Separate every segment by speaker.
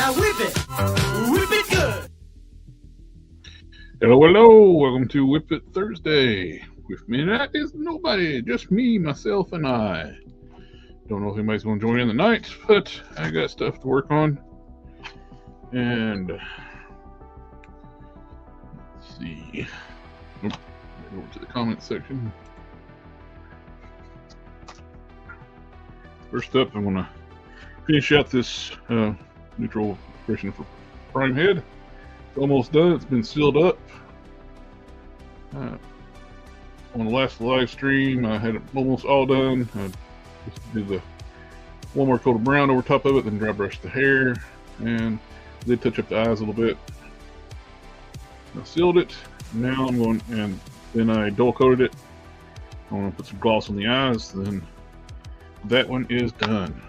Speaker 1: Now whip it good.
Speaker 2: Hello, hello, welcome to WIP IT Thursday. With me tonight is nobody, just me, myself, and I. Don't know if anybody's going to join in tonight, but I got stuff to work on. And let's see. Nope. Over to the comment section. First up, I'm going to finish out this neutral impression for prime head. It's almost done. It's been sealed up. On the last live stream, I had it almost all done. I just did the one more coat of brown over top of it, then dry brush the hair, and did touch up the eyes a little bit. I sealed it. Now I'm going, and then I dull coated it. I'm going to put some gloss on the eyes. Then that one is done.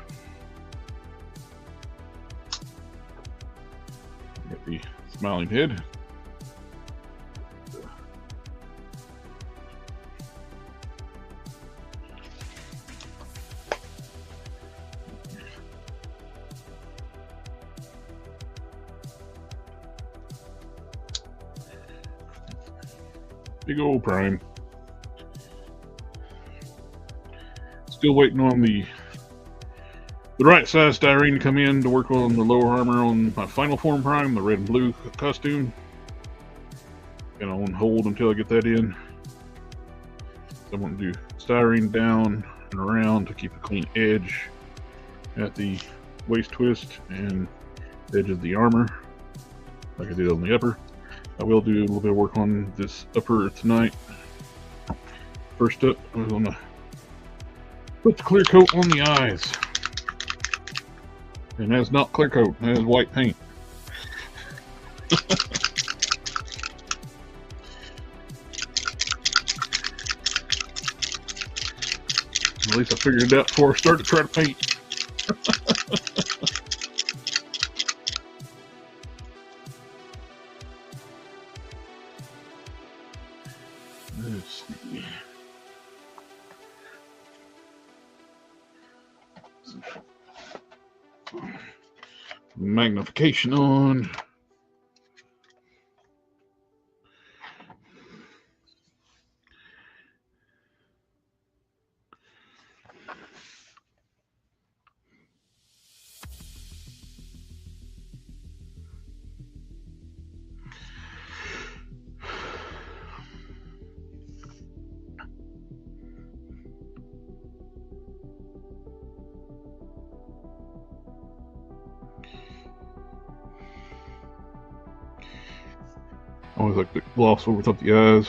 Speaker 2: Got the smiling head. Big old prime. Still waiting on the right size styrene to come in to work on the lower armor on my final form prime, the red and blue costume. And on hold until I get that in. So I'm going to do styrene down and around to keep a clean edge at the waist twist and edge of the armor, like I did on the upper. I will do a little bit of work on this upper tonight. First up, I'm going to put the clear coat on the eyes. And that's not clear coat, that is white paint. At least I figured it out before I started to try to paint. Let's see. Magnification on. Always like to gloss over top the eyes.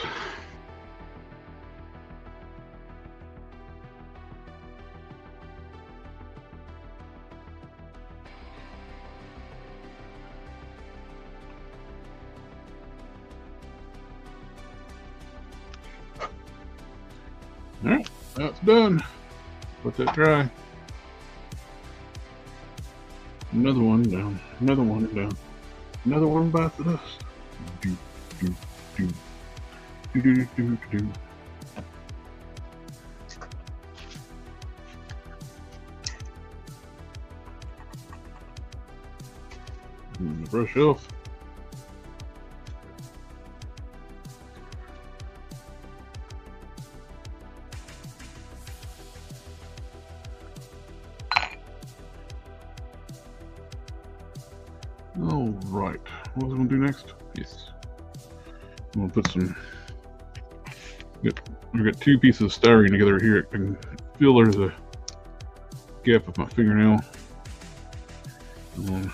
Speaker 2: Alright, that's done. Let that dry. Another one down. Another one down. Another one bites the dust. Do, do, do. Do, do, do, do, do. Brush off. All right, what was I going to do next? Yes, I'm going to put some. I've got two pieces of styrene together here. I can feel there's a gap with my fingernail. I'm going to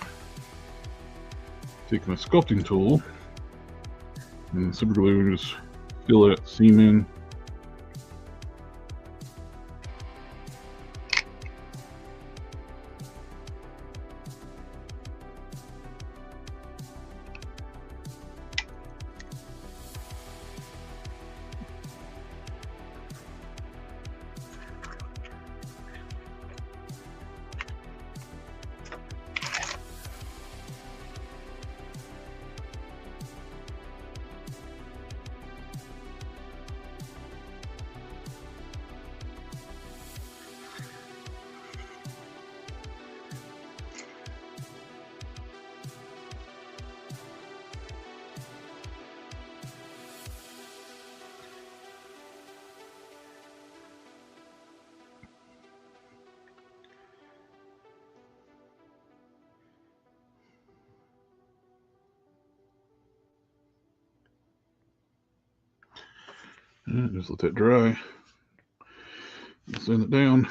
Speaker 2: take my sculpting tool and super glue and just fill that seam in. Just let that dry. Sand it down.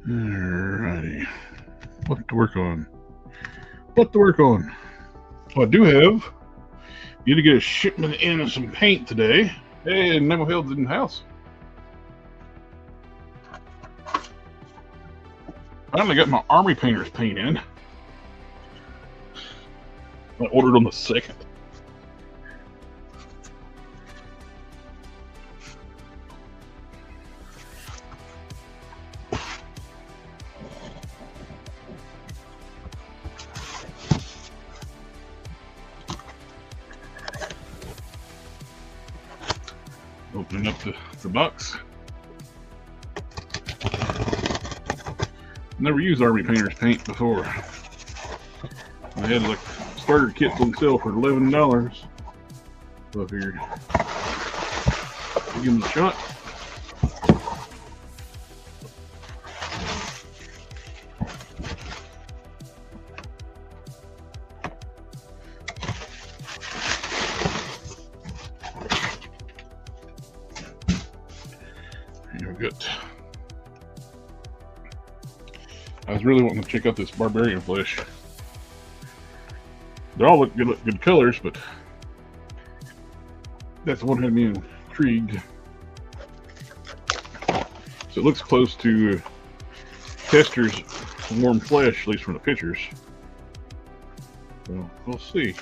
Speaker 2: Alrighty. What to work on? What to work on? Well, I do have. Need to get a shipment in of some paint today. Hey, Nemo Hill's in the house. Finally got my Army Painters paint in. I ordered on the 2nd. Opening up the box. Never used Army Painters paint before. I had like starter kits on sale for $11. So I figured I'd give them a shot. Here we go. I was really wanting to check out this Barbarian flesh. They all look good colors, but that's the one that had me intrigued. So it looks close to Tester's warm flesh, at least from the pictures. So we'll see.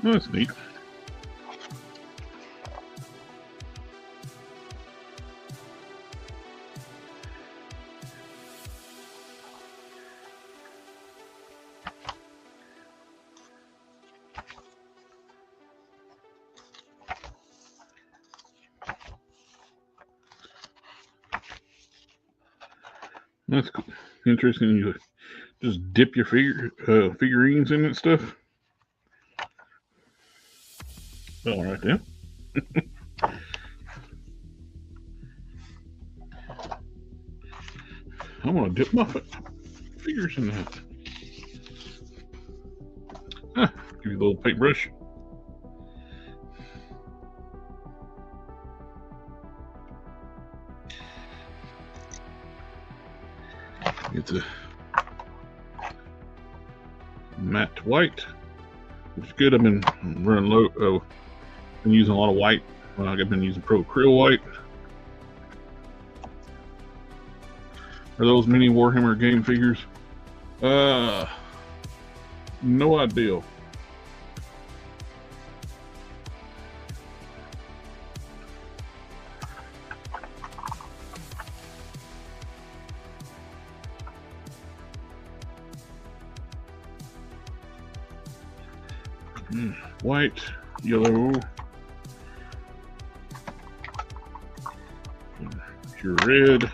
Speaker 2: Oh, that's neat. That's cool. Interesting. You just dip your figurines in and stuff. All right then. I'm gonna dip my figures in that. Give you a little paintbrush. Get the matte white, which is good. I've been running low. Been using a lot of white. I've been using Pro Acryl white. Are those mini Warhammer game figures? No idea. White, yellow, pure red,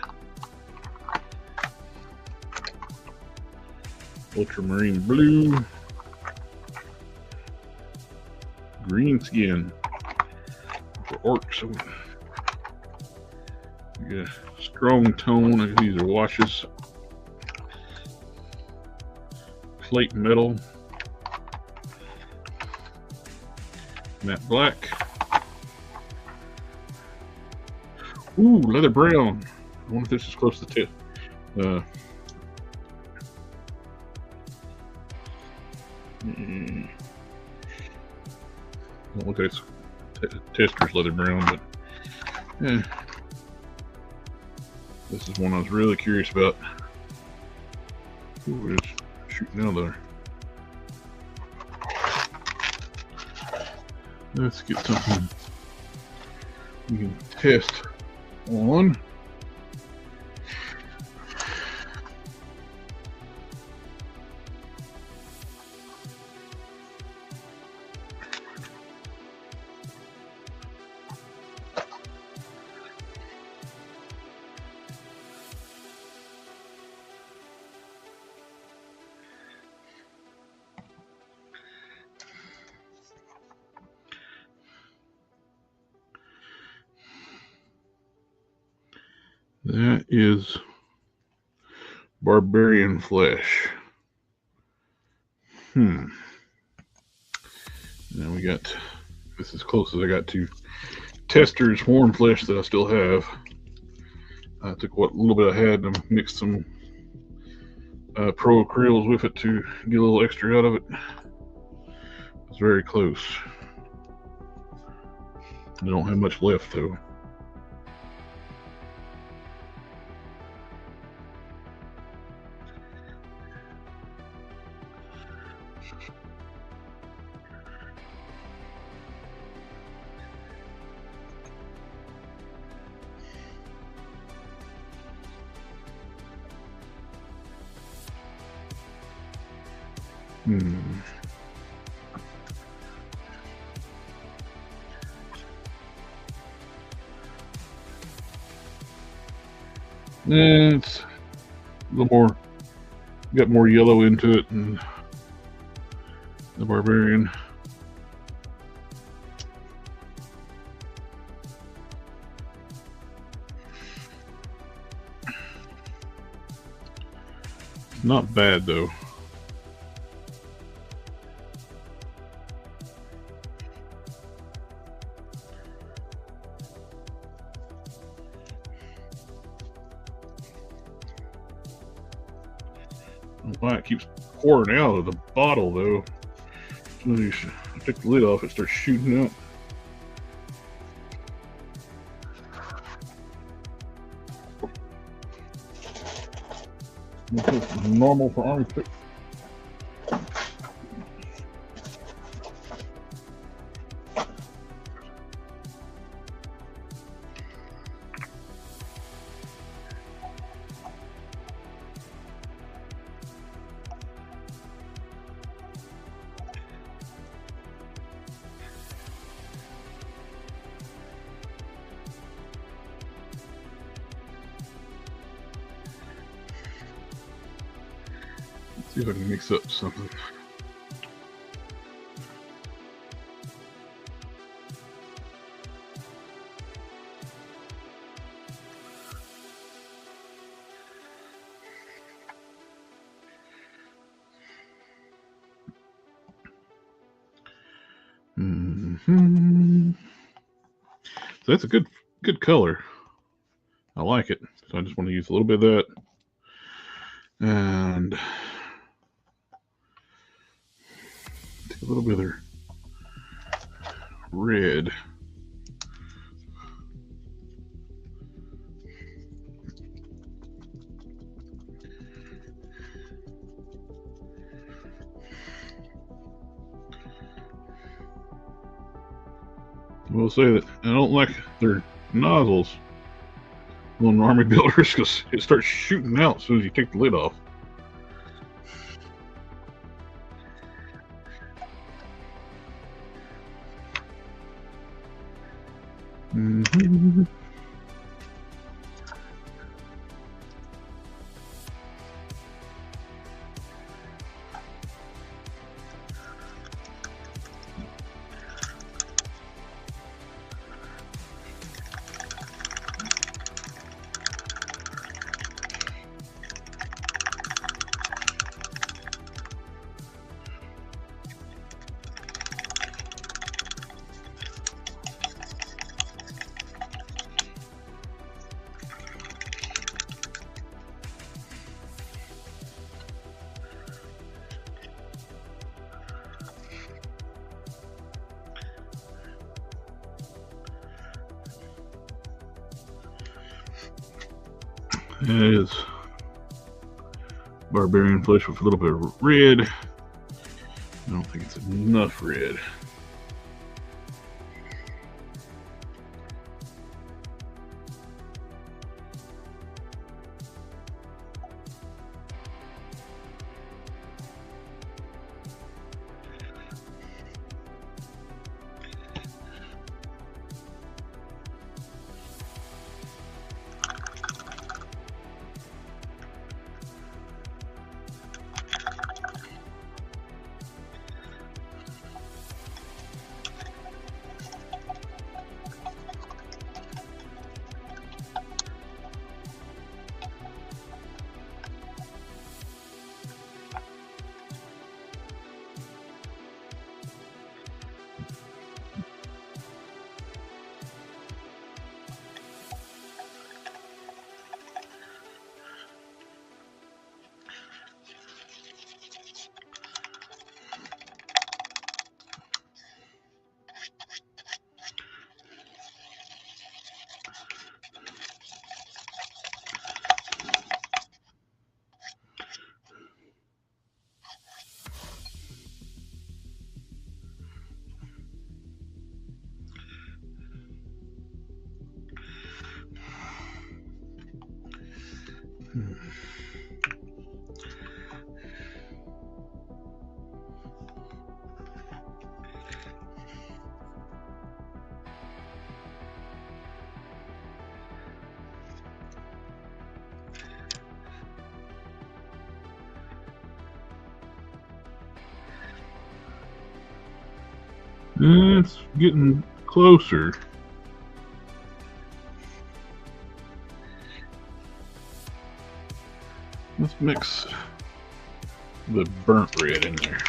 Speaker 2: ultramarine blue, green skin for orcs. Yeah, strong tone. I guess these are washes. Plate metal. Matte black. Ooh, leather brown. I wonder if this is close to tip. Don't look like it's Tester's leather brown, but yeah. This is one I was really curious about. Ooh, it's shooting out there. Let's get something we can test on. That is barbarian flesh. Now we got, this is as close as I got to Tester's warm flesh that I still have. I took what little bit I had and mixed some Pro Acryls with it to get a little extra out of it. It's very close. I don't have much left though. It's a little more, got more yellow into it than the barbarian. Not bad though. Why it keeps pouring out of the bottle though. As soon as you take the lid off, it starts shooting out. This is normal for army stick. See if I can mix up something. So that's a good color. I like it. So I just want to use a little bit of that. And take a little bit of their red. I will say that I don't like their nozzles on army builders because it starts shooting out as soon as you take the lid off. That is barbarian flesh with a little bit of red. I don't think it's enough red. It's getting closer. Let's mix the burnt red in there.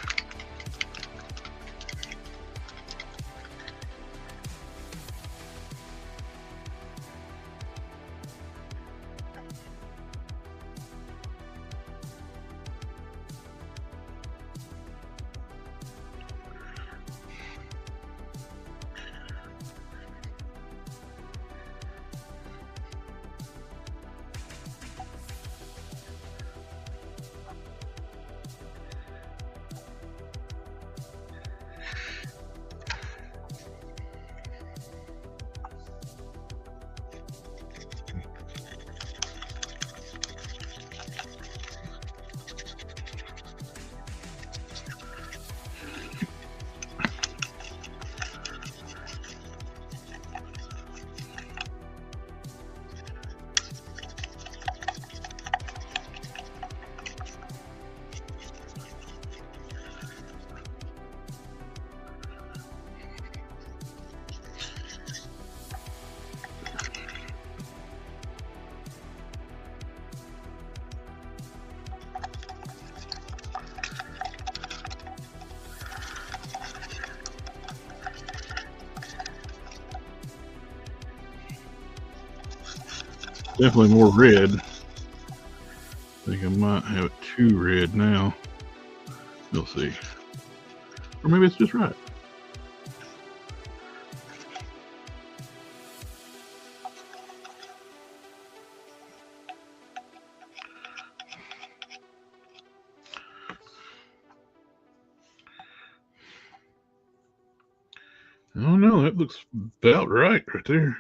Speaker 2: Definitely more red. I think I might have it too red now. We'll see. Or maybe it's just right. I don't know. That looks about right there.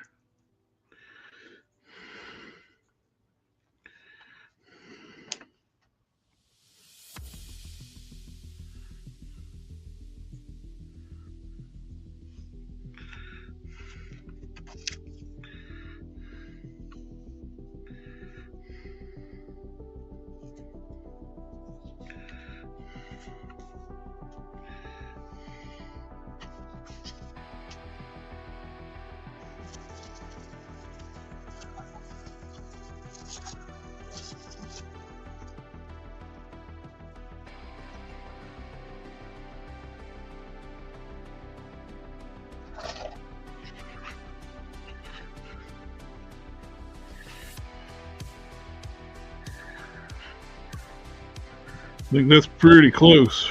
Speaker 2: I think that's pretty close.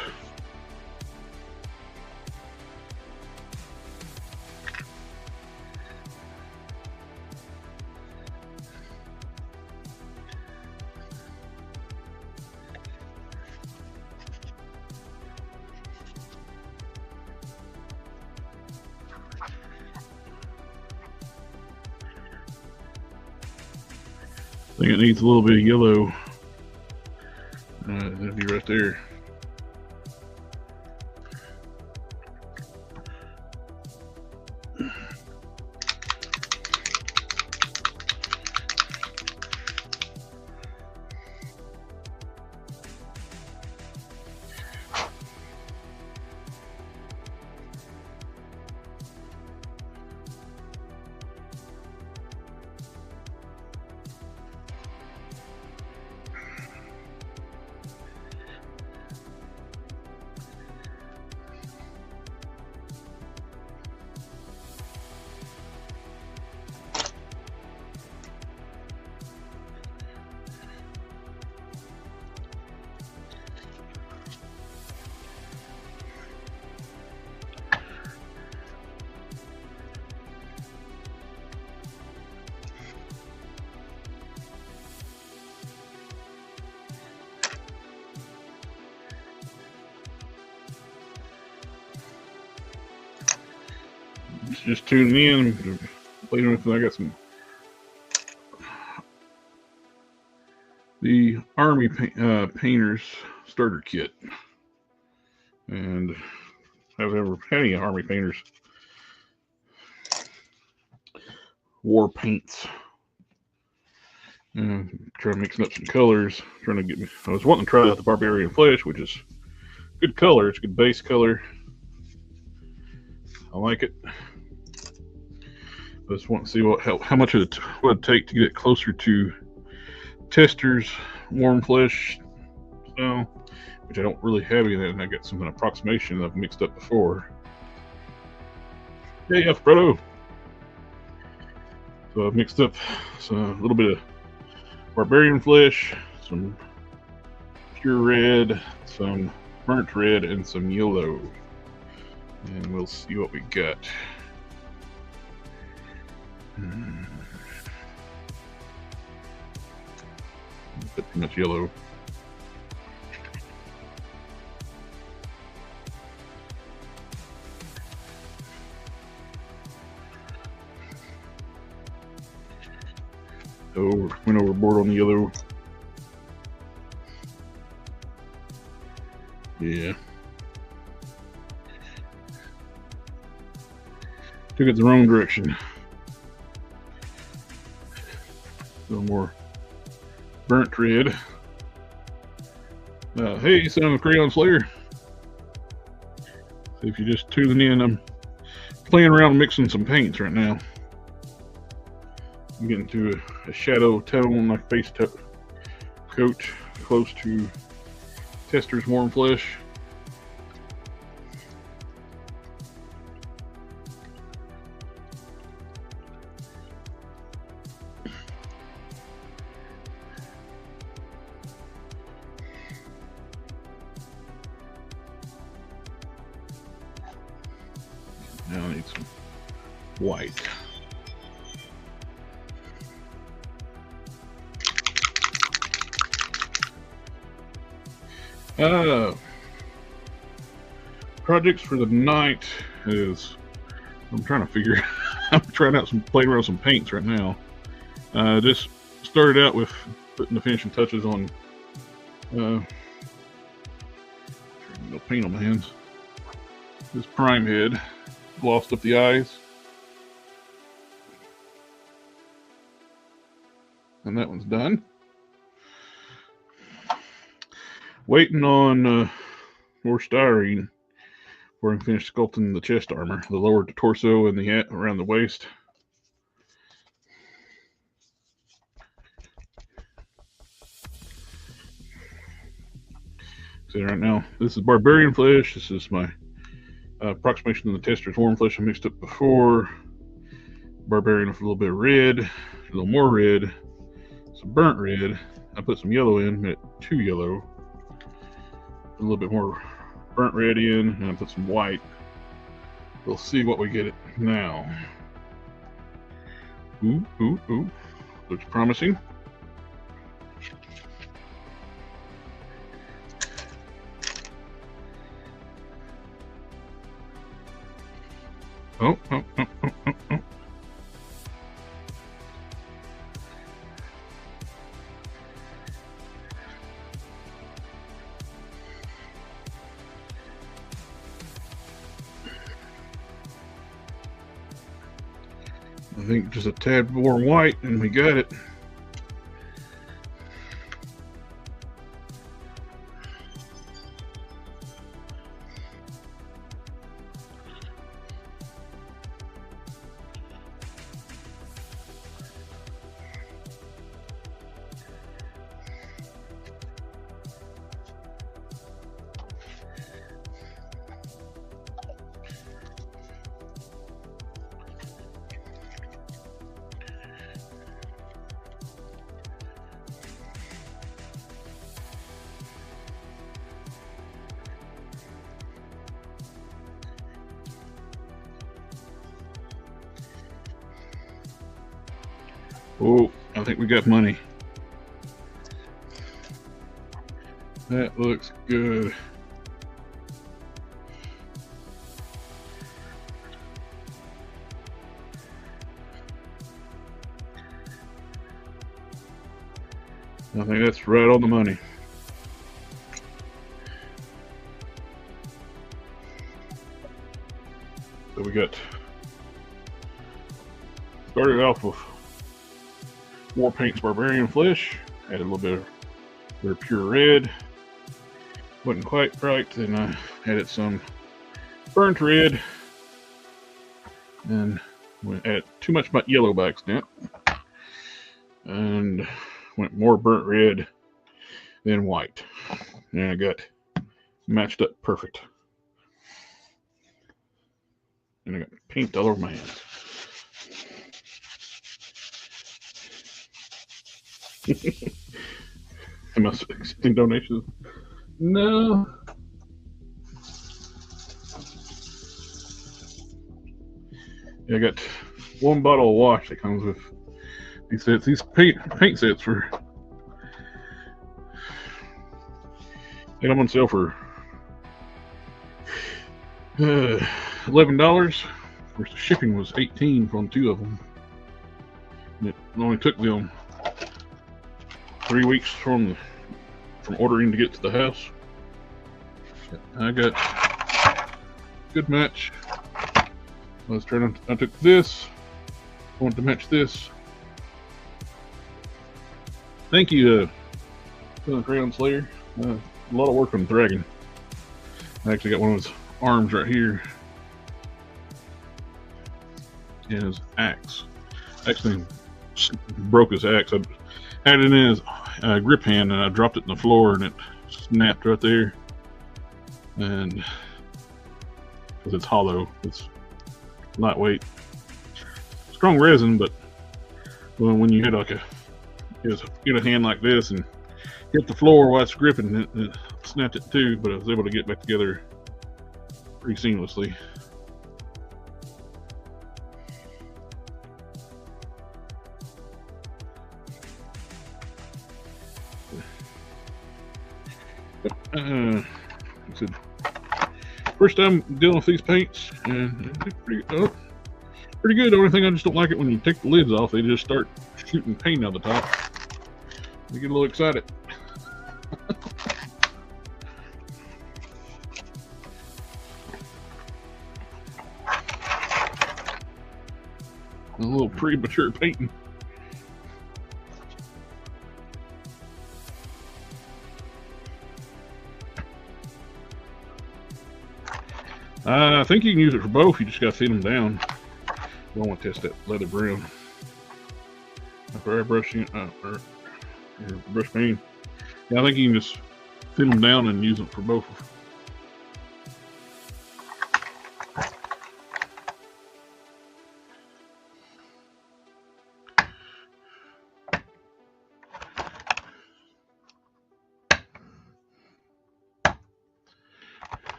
Speaker 2: I think it needs a little bit of yellow. That'd be right there. Just tuning in. Later, I got some the Army Painters Starter Kit. And I've ever had any Army Painters war paints. And trying mixing up some colors. Trying to get me. I was wanting to try out the Barbarian Flesh, which is good color. It's a good base color. I like it. I just want to see how much it would take to get closer to Tester's Warm Flesh style, which I don't really have any of that, and I got some approximation that I've mixed up before. Yeah, Frodo. So I've mixed up a little bit of Barbarian Flesh, some pure red, some burnt red, and some yellow. And we'll see what we got. Bit too much yellow. Oh, went overboard on the yellow. Yeah. Took it the wrong direction. A little more burnt red. Hey, son of a Crayon Slayer. If you're just tuning in, I'm playing around mixing some paints right now. I'm getting to a shadow tone on my face coat close to Tester's Warm Flesh. Now I need some white. Projects for the night is, I'm trying to figure, I'm trying out playing around with some paints right now. Just started out with putting the finishing touches on, no paint on my hands. This prime head, glossed up the eyes. And that one's done. Waiting on more styrene before I can finish sculpting the chest armor, the lower torso and the around the waist. So right now, this is Barbarian Flesh. This is my approximation of the Tester's Warm Flesh I mixed up before. Barbarian with a little bit of red, a little more red, some burnt red. I put some yellow in, made it too yellow. A little bit more burnt red in, and I put some white. We'll see what we get it now. Ooh, ooh, ooh. Looks promising. Oh, oh, oh, oh, oh, oh. I think just a tad more white and we got it. Oh, I think we got money. That looks good. I think that's right on the money. So we got started off with War Paint's Barbarian Flesh, added a little bit of their pure red. Wasn't quite right, then I added some burnt red, and went added too much yellow by accident, and went more burnt red than white, and I got matched up perfect. And I got paint all over my hands. Am I accepting donations? No. Yeah, I got one bottle of wash that comes with these sets. These paint sets for, and I'm on sale for $11. Of course, the shipping was $18 on 2 of them. And it only took them 3 weeks from ordering to get to the house. I got good match. I took this. I wanted to match this. Thank you, Crown Slayer. A lot of work on the dragon. I actually got one of his arms right here. And his axe. Actually broke his axe. I had it in his grip hand and I dropped it in the floor and it snapped right there. And because it's hollow, it's lightweight, strong resin, but when you hit get a hand like this and hit the floor while it's gripping, it snapped it too. But I was able to get back together pretty seamlessly. I said, first time dealing with these paints, and it's pretty good. The only thing I just don't like it when you take the lids off, they just start shooting paint out the top. You get a little excited. A little premature painting. I think you can use it for both. You just got to thin them down. You don't want to test that leather brown. After airbrushing or brush paint. Yeah, I think you can just thin them down and use them for both.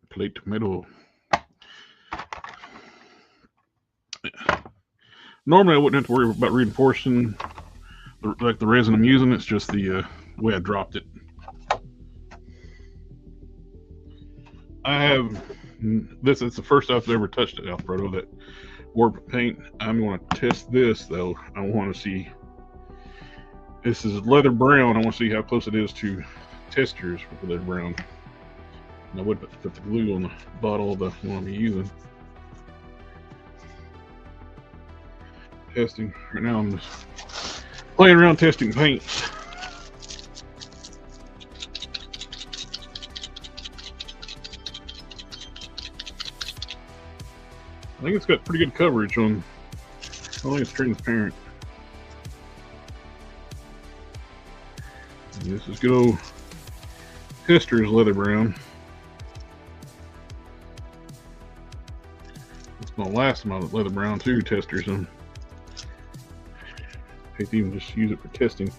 Speaker 2: Plate metal. Normally I wouldn't have to worry about reinforcing like the resin I'm using. It's just the way I dropped it. I have this. It's the first I've ever touched it, Alfredo. That warp paint. I'm going to test this though. I want to see. This is leather brown. I want to see how close it is to testers for leather brown. I would put the glue on the bottle of the one I'm using. Testing. Right now I'm just playing around testing paints. I think it's got pretty good coverage on. I think it's transparent. And this is good old Tester's leather brown. Gonna last my leather brown too, testers, and I hate to even just use it for testing.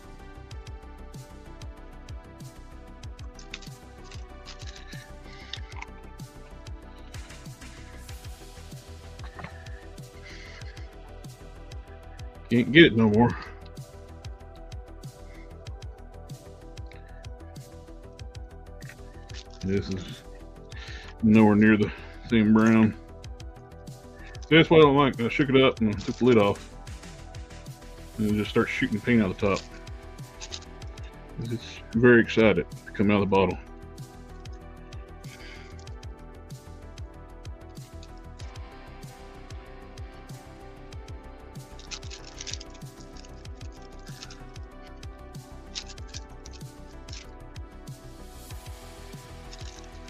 Speaker 2: Can't get it no more. This is nowhere near the same brown. That's what I don't like. I shook it up and took the lid off. and just start shooting paint out of the top. It's very excited to come out of the bottle.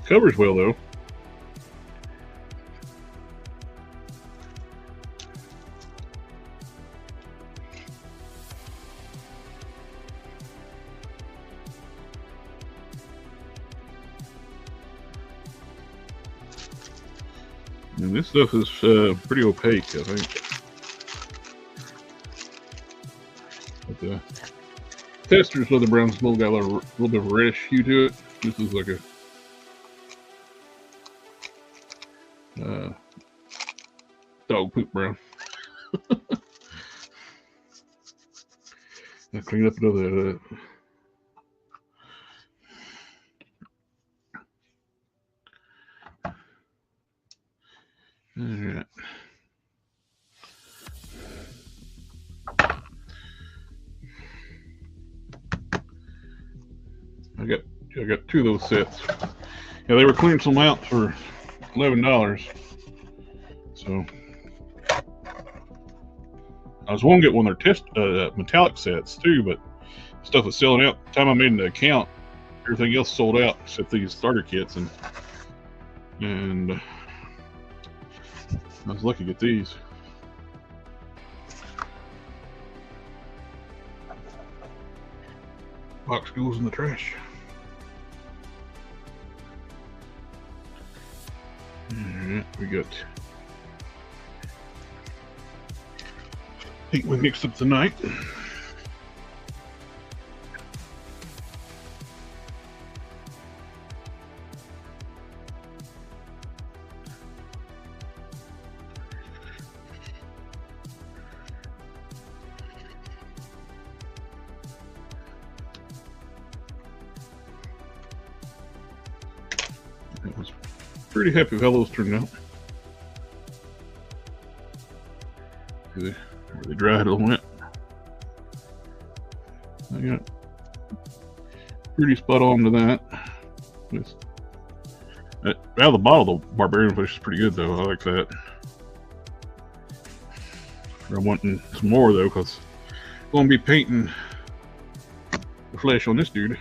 Speaker 2: Covers well though. And this stuff is pretty opaque, I think. But the Tester's leather brown's still got a little bit of a reddish hue to it. This is like a dog poop brown. I'll clean up another. All right. I got two of those sets. Yeah, they were cleaning some out for $11. So I was going to get one of their test metallic sets too, but stuff was selling out. By the time I made an account, everything else sold out except these starter kits, and I was lucky to get these. Box goes in the trash. Alright, we got paint we mixed up tonight. I was pretty happy with how those turned out. They dried a little bit. I got pretty spot on to that. Out of the bottle, the Barbarian finish is pretty good though. I like that. I'm wanting some more though, because I'm going to be painting the flesh on this dude.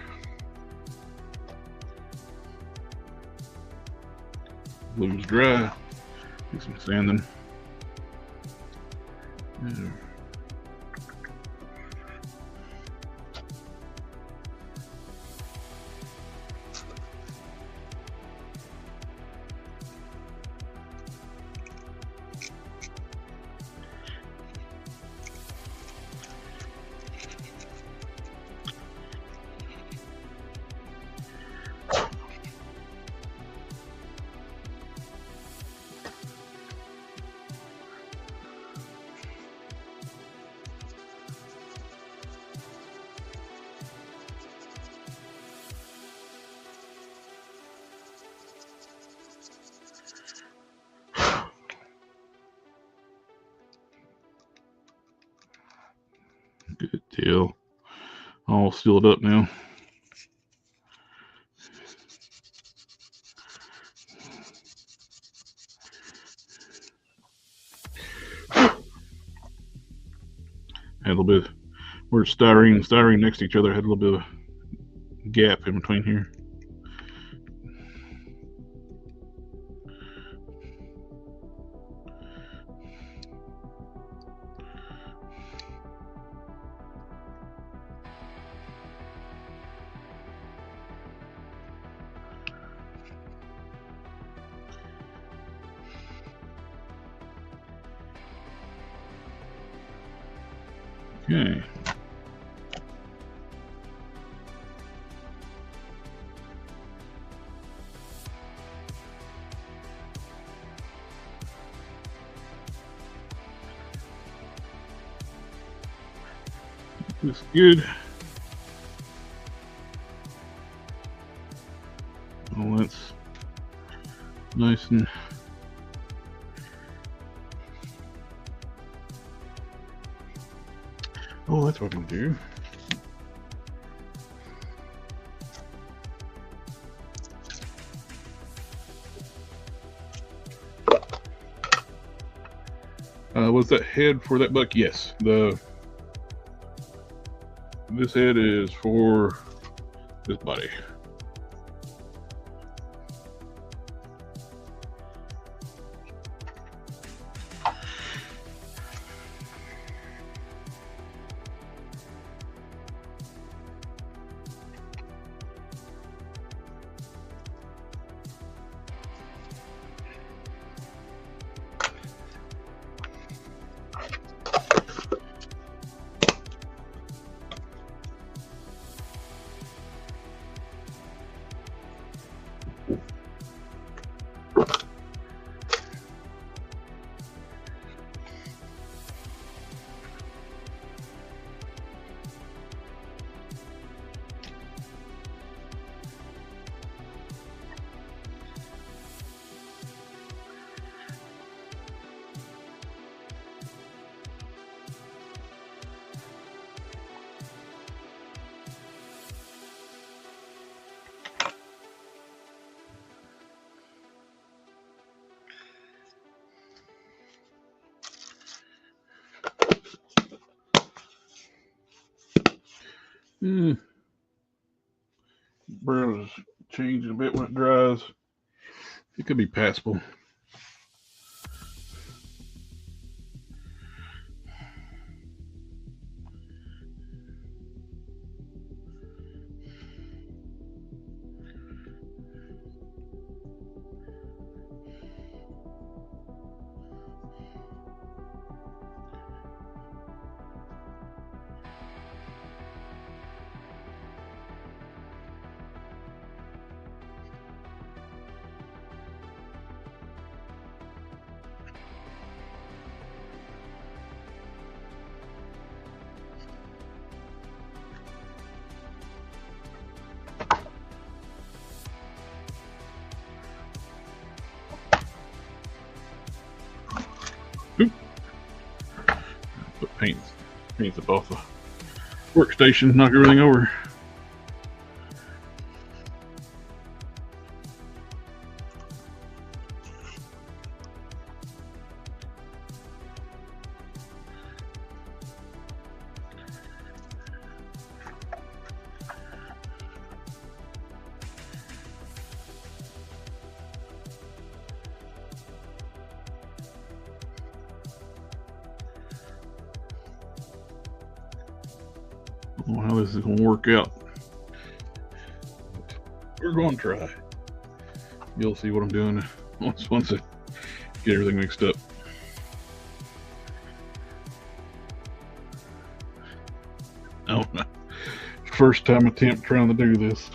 Speaker 2: Blue's dry. Do some sanding. Yeah. Good deal. All sealed up now. Had a little bit where styrene and styrene next to each other, had a little bit of a gap in between here. Okay. Looks good. Oh, that's nice and Oh, that's what we can do. Was that head for that buck? Yes. This head is for this body. Brown is changing a bit when it dries. It could be passable. Oop. Put paints up off the workstation, knock everything over. I don't know how this is going to work out. We're going to try. You'll see what I'm doing once I get everything mixed up. Oh, first time attempt trying to do this.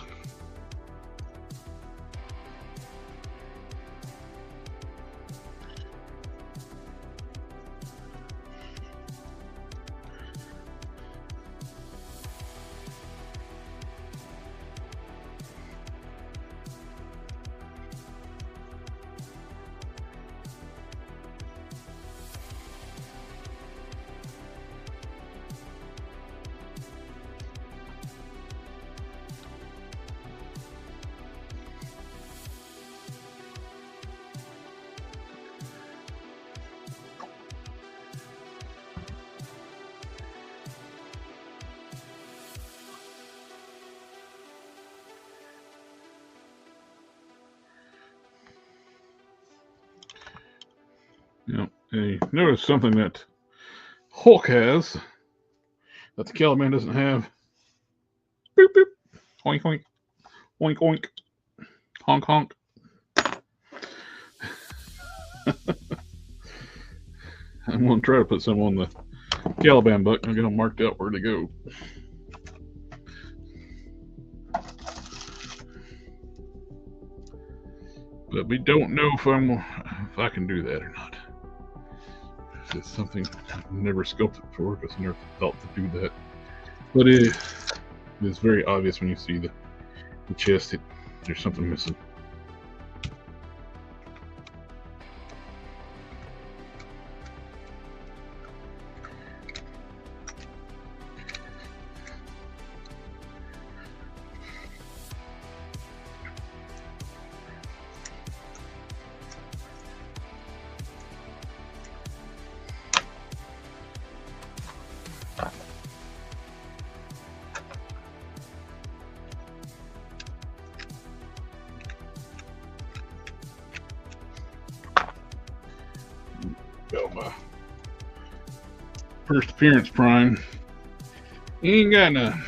Speaker 2: Yep. Hey, notice something that Hulk has that the Caliban doesn't have. Boop boop. Oink oink. Oink oink. Honk honk. I'm going to try to put some on the Caliban buck. I'm going to mark out where to go. But we don't know if I can do that or not. It's something I've never sculpted before because I never thought to do that. But it is very obvious when you see the chest. There's something missing. Got my first appearance prime. Ain't got none.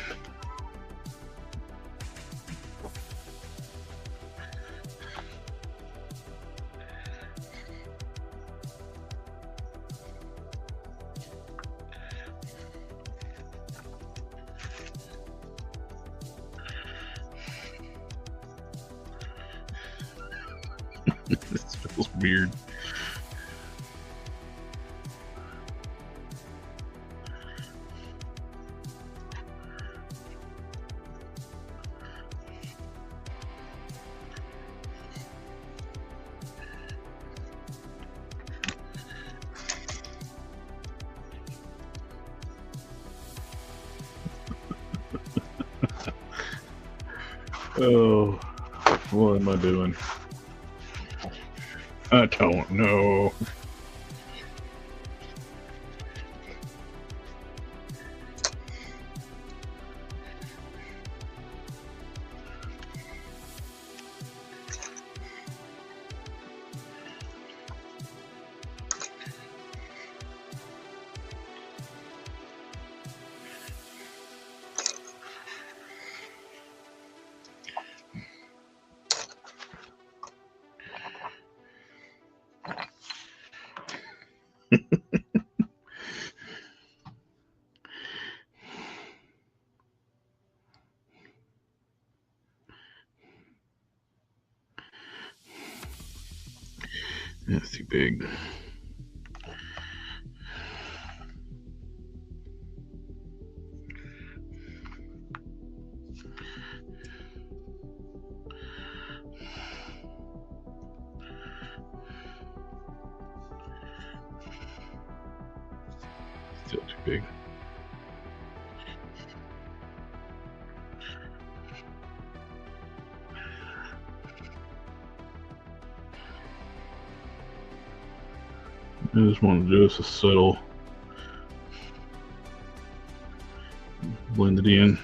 Speaker 2: This feels weird. Oh, what am I doing? I don't know. That's too big. Still too big. I just want to just a subtle blend it in.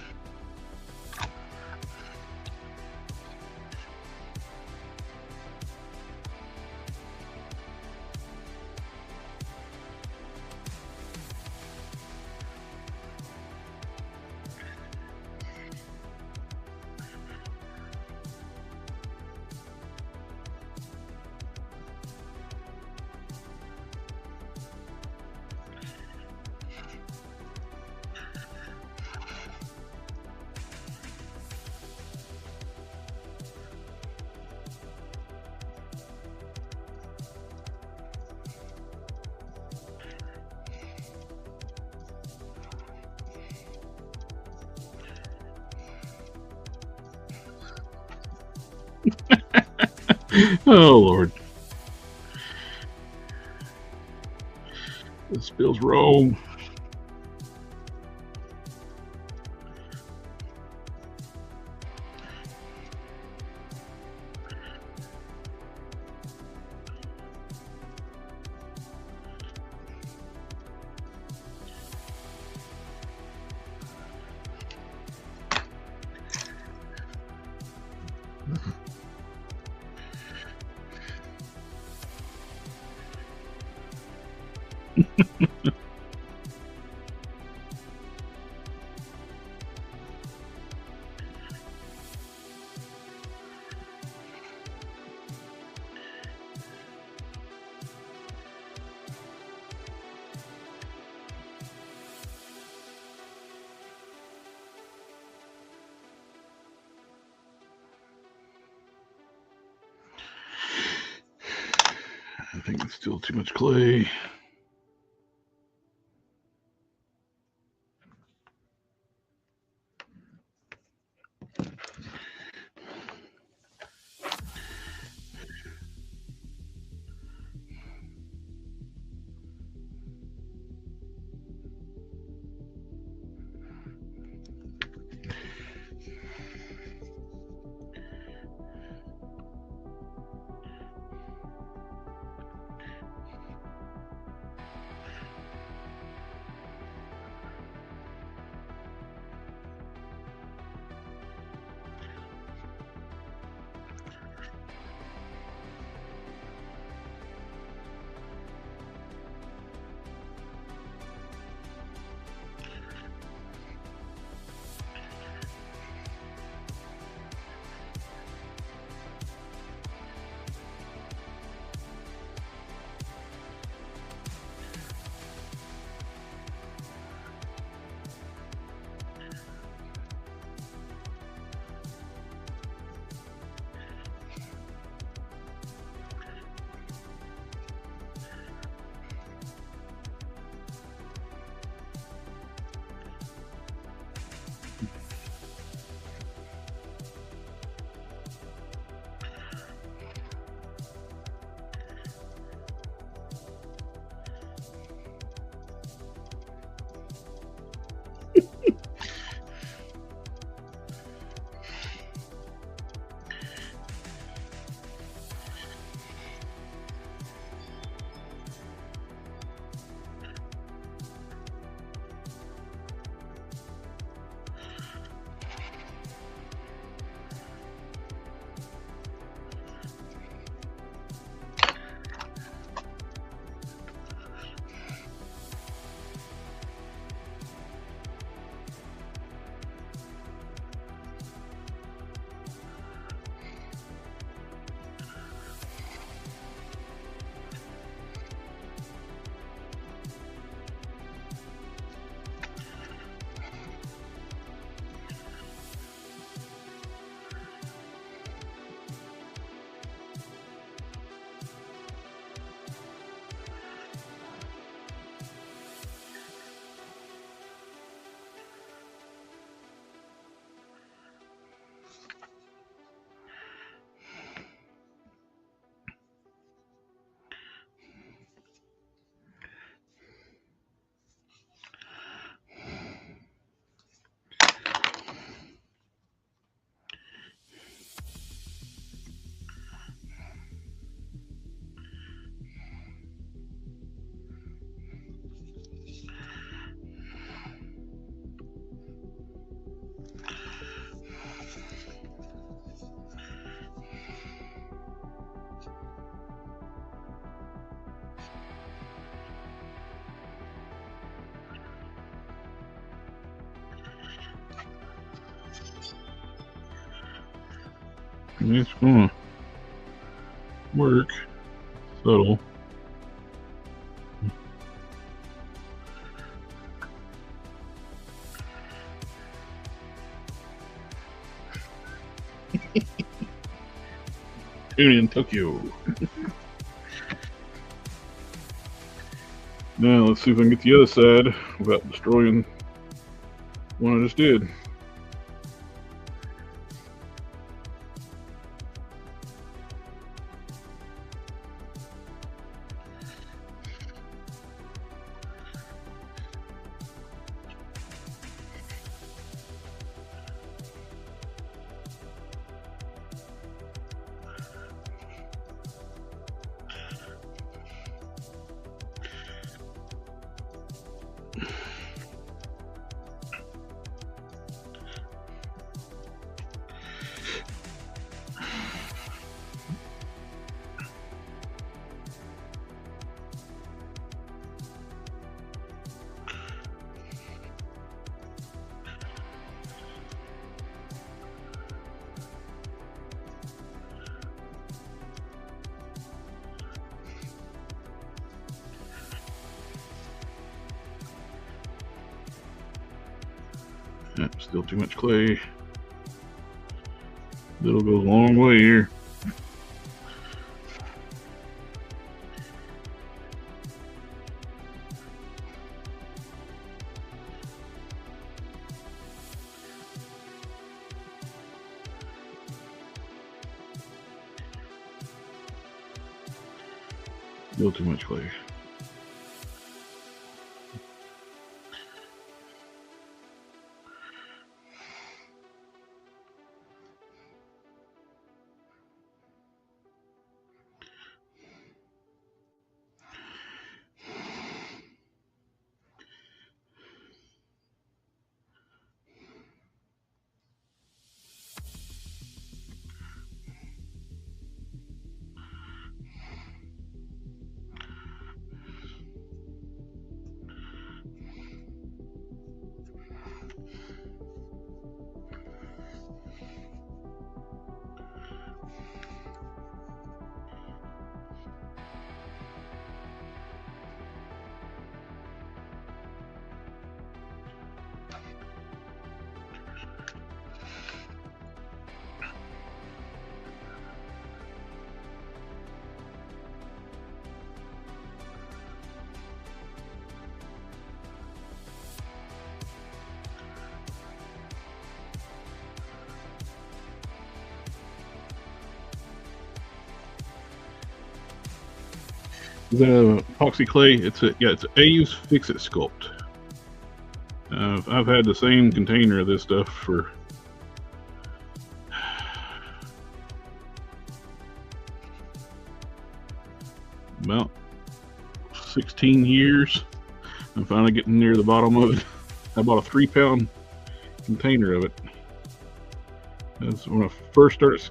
Speaker 2: Oh Lord, this feels wrong. I think it's still too much clay. It's gonna work. Subtle. Tune in Tokyo. Now let's see if I can get the other side without destroying one I just did. Still too much clay. Little goes a long way here. Still too much clay. The epoxy clay, it's Aves Fixit Sculpt. I've had the same container of this stuff for about 16 years. I'm finally getting near the bottom of it. I bought a 3-pound container of it. That's when I first started.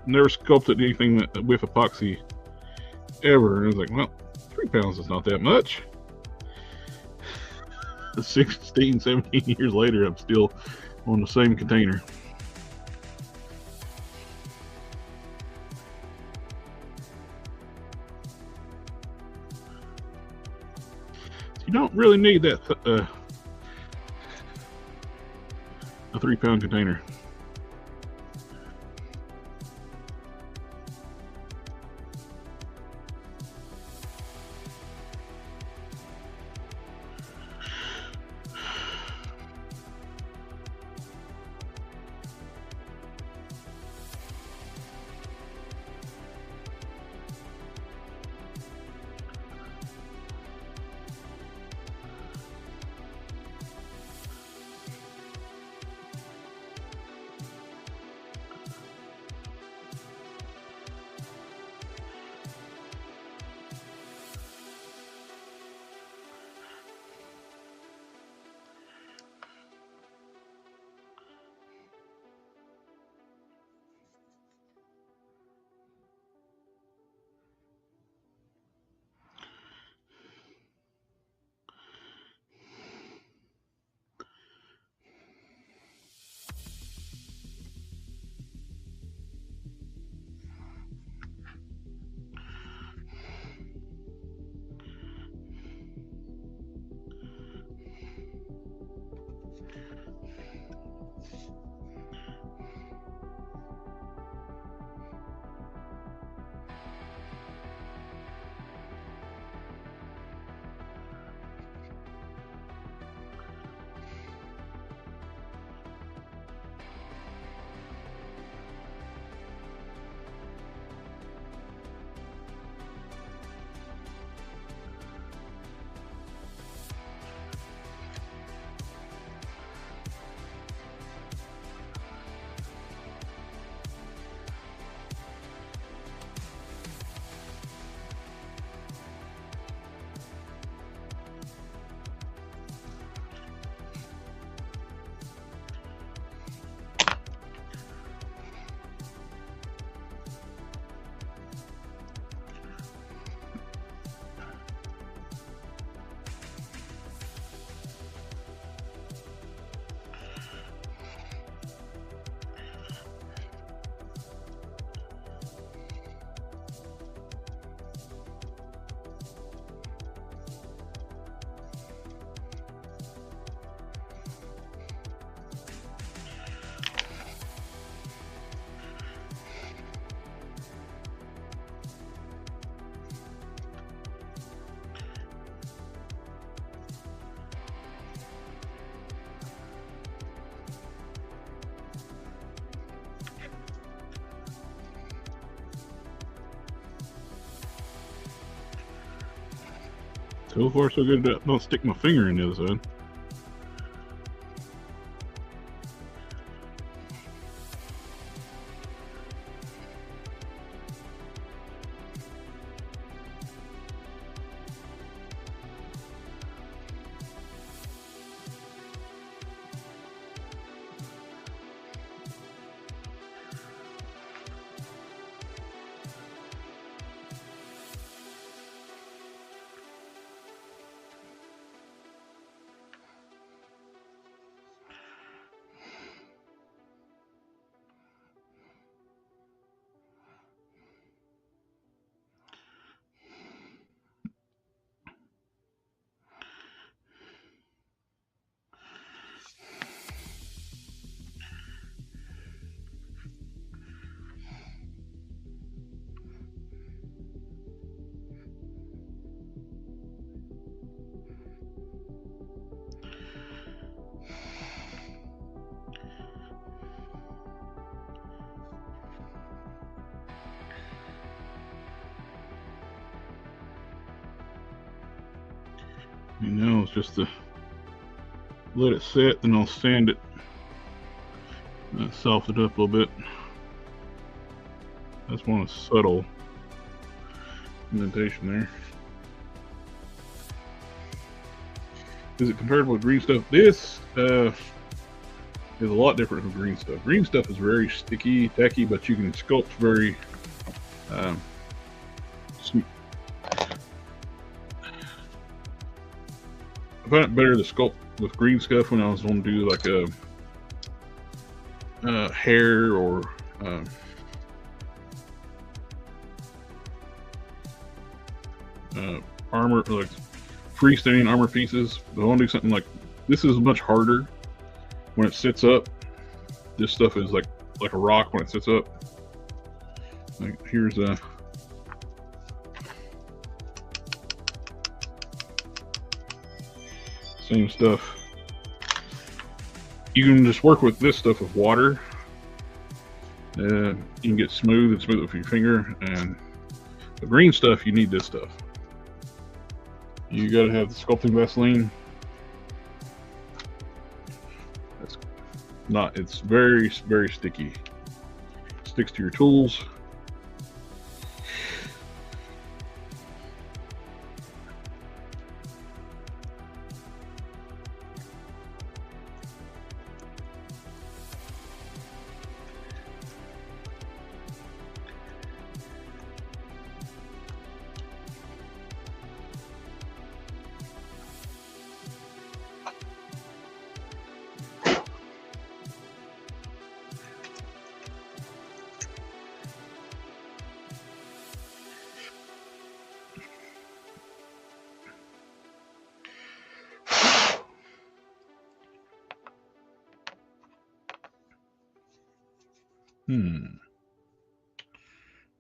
Speaker 2: Never sculpted anything with epoxy ever. And I was like, well, 3 pounds is not that much. 16, 17 years later, I'm still on the same container. You don't really need that a 3-pound container. So far, so good. Don't stick my finger in the other side. And now it's just to let it set, then I'll sand it, soften it up a little bit. That's one subtle indentation there. Is it comparable with green stuff? This is a lot different from green stuff. Green stuff is very sticky, tacky, but you can sculpt very I find it better to sculpt with green stuff when I was going to do like a hair or armor, like freestanding armor pieces. But I want to do something like this. Is much harder when it sits up. This stuff is like a rock when it sits up. Like here's a same stuff. You can just work with this stuff with water. You can get smooth and smooth with your finger. And the green stuff, you need this stuff. You got to have the sculpting Vaseline. That's not. It's very, very sticky. Sticks to your tools.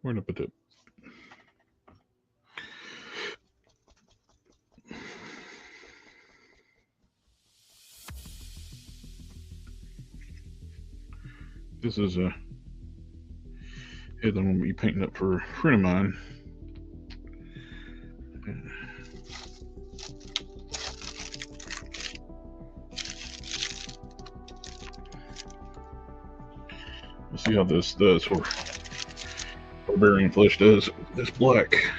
Speaker 2: Where did I put that? This is a head that I'm going to be painting up for a friend of mine. Let's see how this does for barbarian flesh does this black.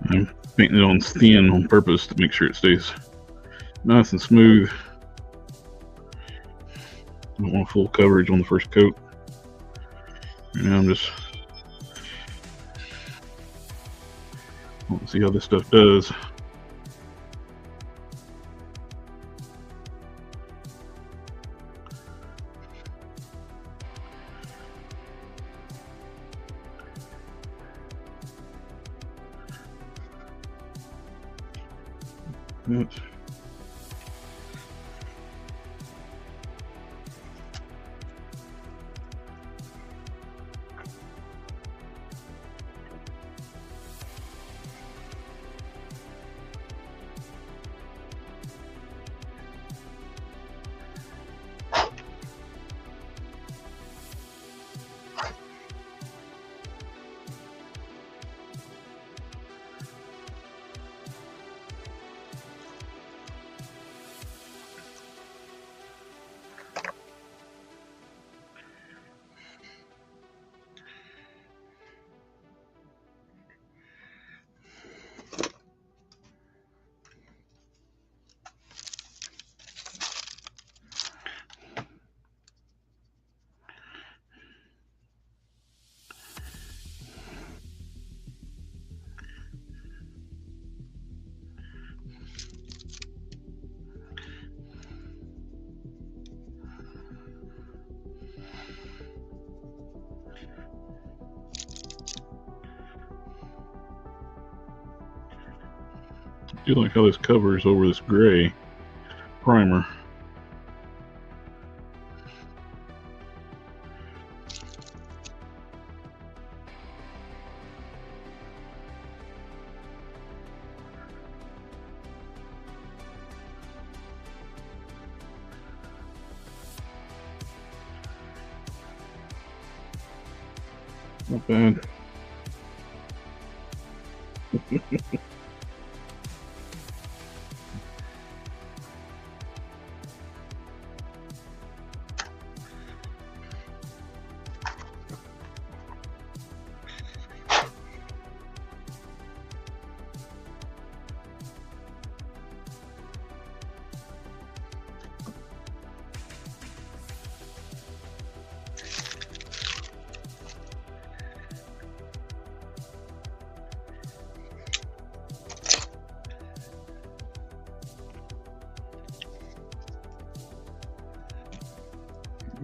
Speaker 2: I'm painting it on thin on purpose to make sure it stays nice and smooth. I don't want full coverage on the first coat. And I'm just want to see how this stuff does. Oops. I do like how this covers over this gray primer. Not bad.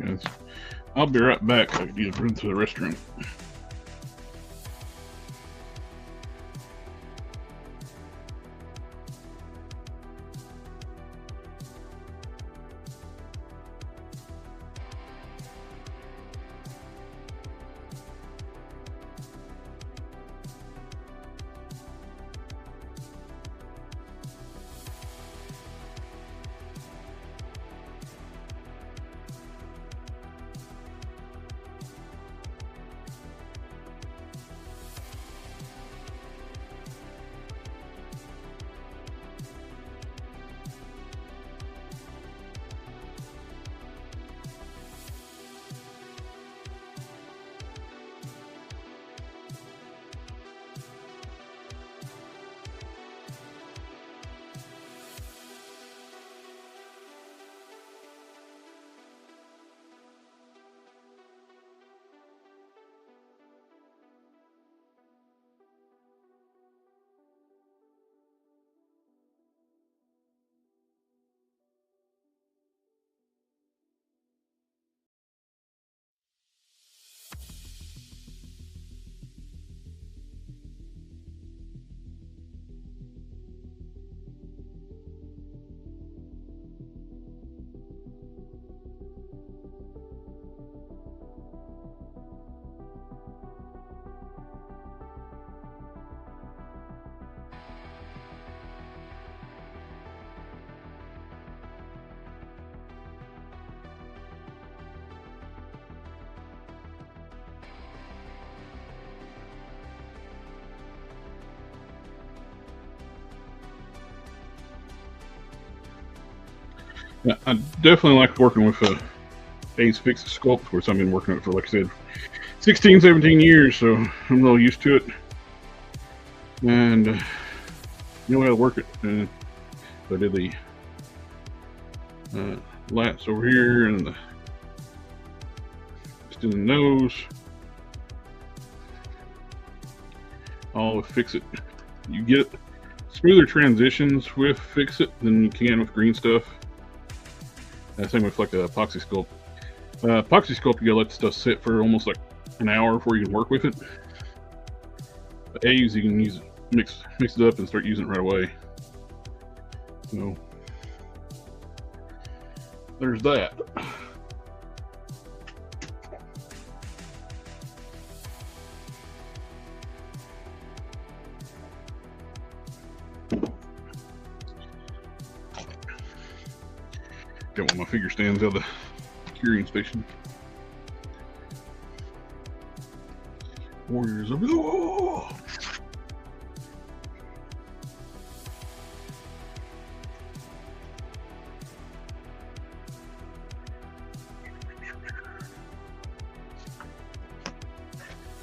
Speaker 2: Yes. I'll be right back. I need to run to the restroom. Yeah, I definitely like working with Aves Fixit Sculpt, of course. I've been working on it for, like I said, 16, 17 years, so I'm real used to it. And you know how to work it. So I did the lats over here and just in the nose. all with Fixit. You get smoother transitions with Fixit than you can with green stuff. Same with like a epoxy sculpt. Epoxy sculpt, you gotta let the stuff sit for almost like an hour before you can work with it. But Aves, you can use mix it up and start using it right away. So there's that. Got one of my figure stands out of the curing station. Warriors over the wall.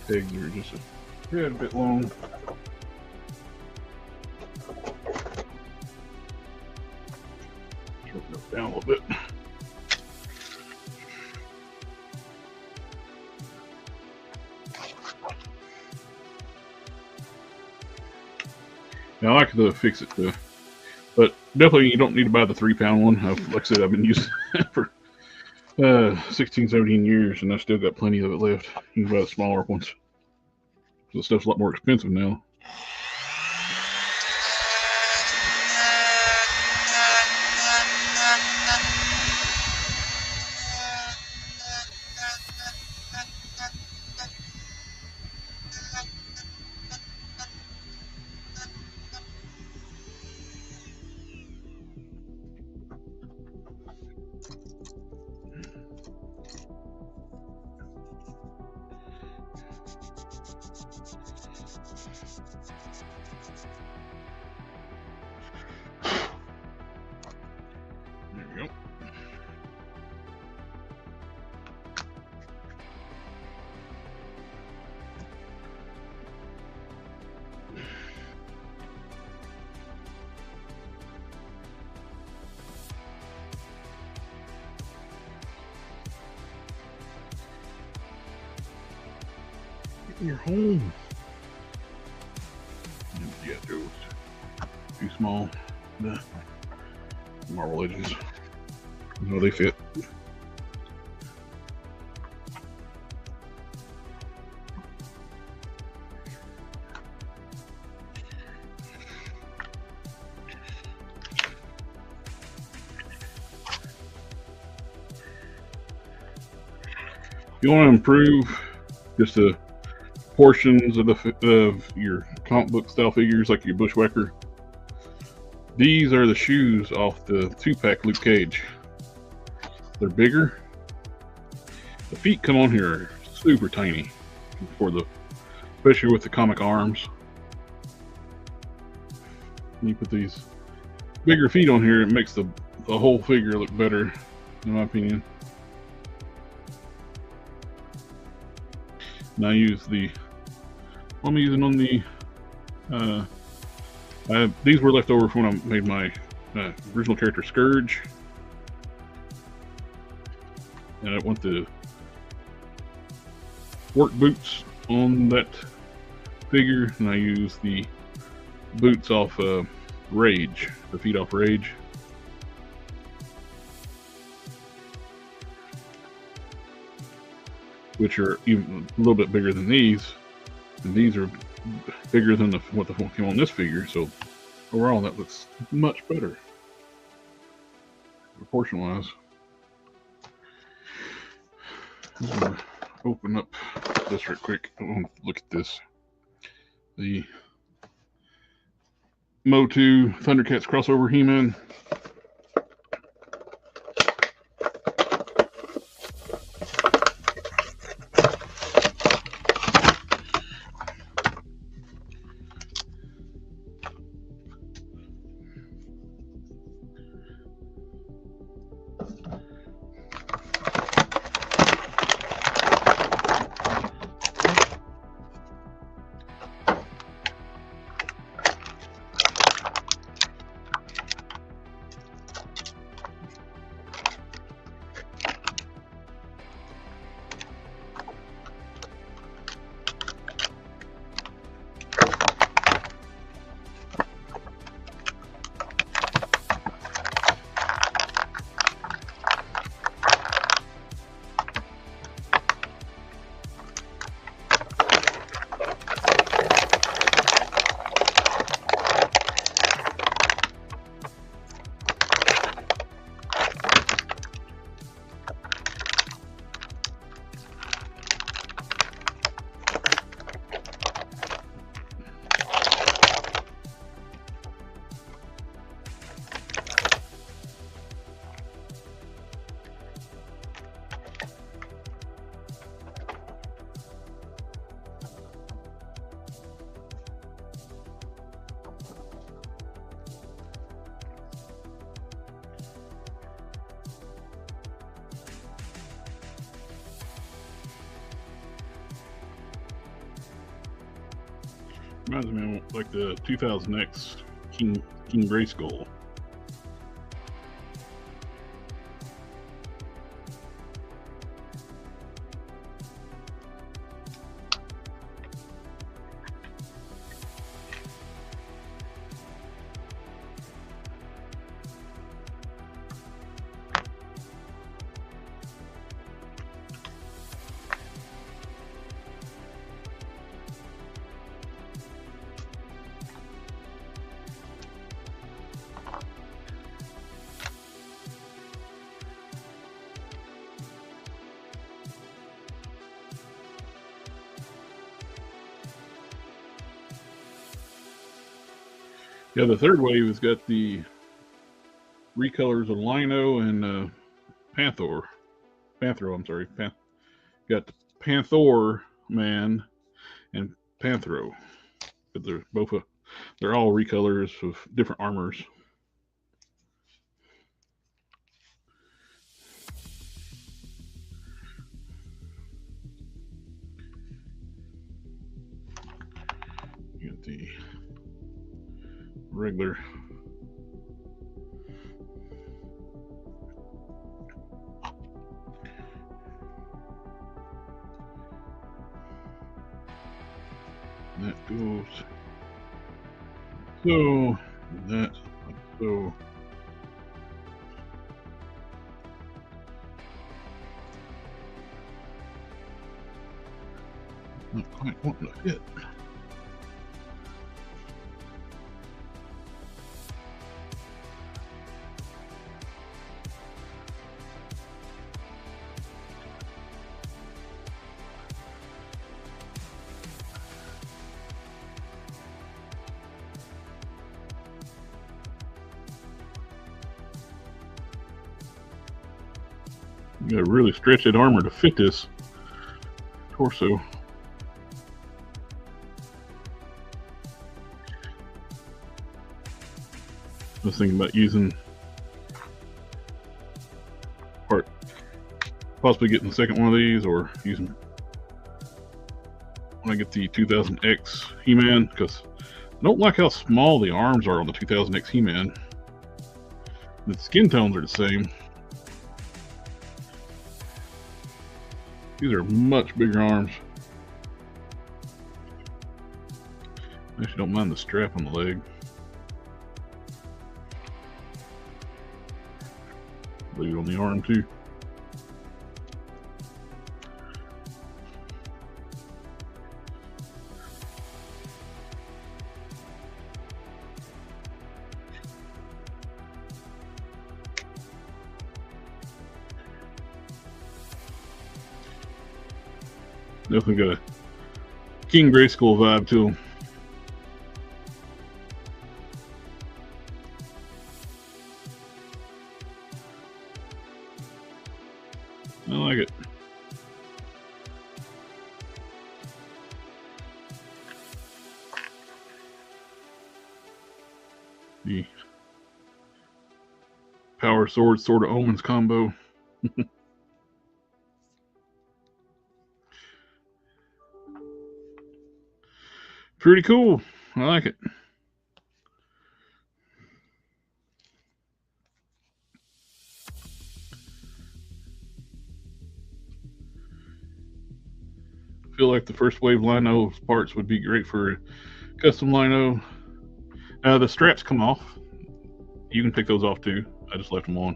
Speaker 2: Pegs are just a bit long. Down a little bit. Now, I like the Fixit too, but definitely you don't need to buy the 3-pound one. Like I said, I've been using it for 16, 17 years, and I still got plenty of it left. You can buy the smaller ones. So the stuff's a lot more expensive now. There we go. You're home. Yeah, those too small. The marble edges. No, they fit. You want to improve just the portions of your comic book style figures, like your Bushwhacker. These are the shoes off the 2-pack Luke Cage. They're bigger. The feet come on here are super tiny for the, especially with the comic arms. When you put these bigger feet on here, it makes the whole figure look better, in my opinion. And I use the, what I'm using on the, these were left over from when I made my original character Scourge. And I want the work boots on that figure, and I use the boots off Rage, the feet off Rage. Which are even a little bit bigger than these, and these are bigger than what came on this figure. So overall, that looks much better proportion-wise. I'm gonna open up this real quick. I want to look at this. The MOTU Thundercats crossover He-Man. Reminds me of like the 2000X King Grayskull. Yeah, the third wave has got the recolors of Lino and Panthro. I'm sorry. Got the Panther Man and Panthro. But they're both they're all recolors of different armors. You got the regular that goes so that so not quite wanting to fit. You gotta really stretch that armor to fit this torso. I was thinking about using possibly getting the second one of these, or using when I get the 2000X He-Man, because I don't like how small the arms are on the 2000X He-Man. The skin tones are the same. These are much bigger arms. I actually don't mind the strap on the leg. Leave it on the arm too. Definitely got a King Grayskull vibe to him. I like it. The Power Sword, Sword of Omens combo. Pretty cool. I like it. I feel like the first wave lino parts would be great for custom lino. The straps come off. You can take those off too. I just left them on.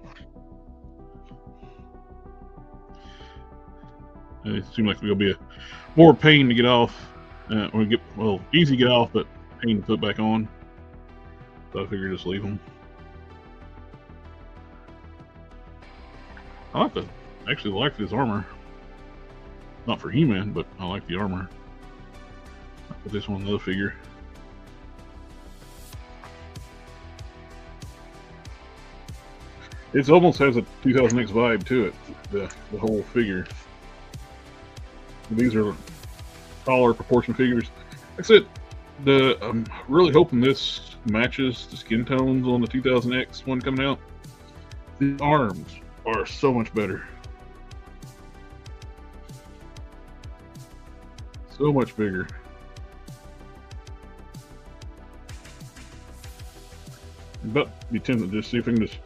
Speaker 2: It seemed like it'll be a more pain to get off. Easy to get off, but pain to put back on. So I figured just leave them. I actually like this armor. Not for He-Man, but I like the armor. I'll put this on another figure. It almost has a 2000X vibe to it, the whole figure. These are taller proportion figures. Like I said, I'm really hoping this matches the skin tones on the 2000X one coming out. The arms are so much better. So much bigger. But be tempted to just see if we can just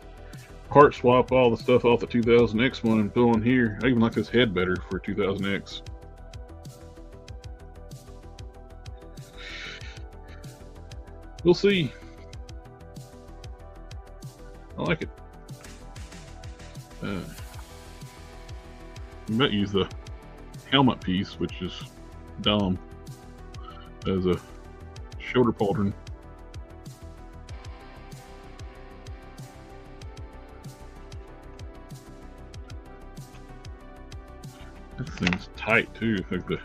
Speaker 2: part swap all the stuff off the 2000X one and put on here. I even like this head better for 2000X. We'll see. I like it. We might use the helmet piece, which is dumb, as a shoulder pauldron. This thing's tight too. Like the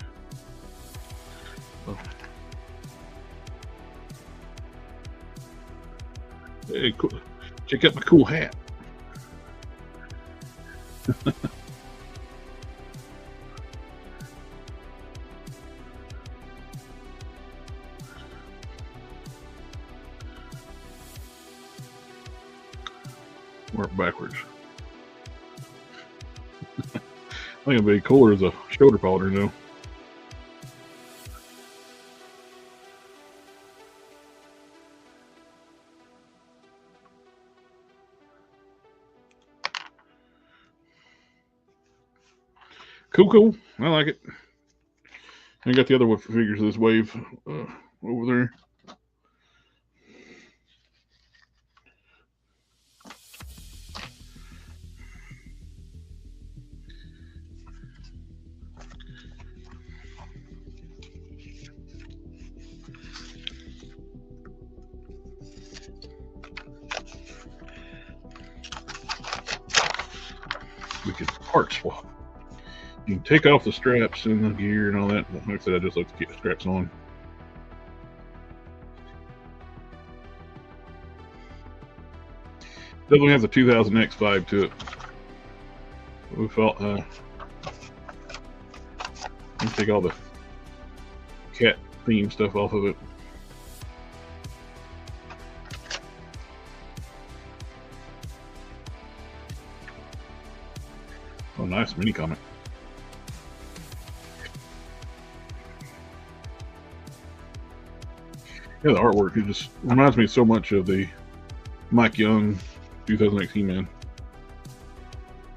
Speaker 2: hey, cool. Check out my cool hat. Work backwards. I think it'd be cooler as a shoulder pauldron though. Cool. I like it. I got the other figures of this wave over there. We can part swap. You can take off the straps and the gear and all that. Like I said, I just like to keep the straps on. Definitely has a 2000X vibe to it. We felt, take all the cat theme stuff off of it. Oh, nice mini comic. Yeah, the artwork, it just reminds me so much of the Mike Young 2008 He-Man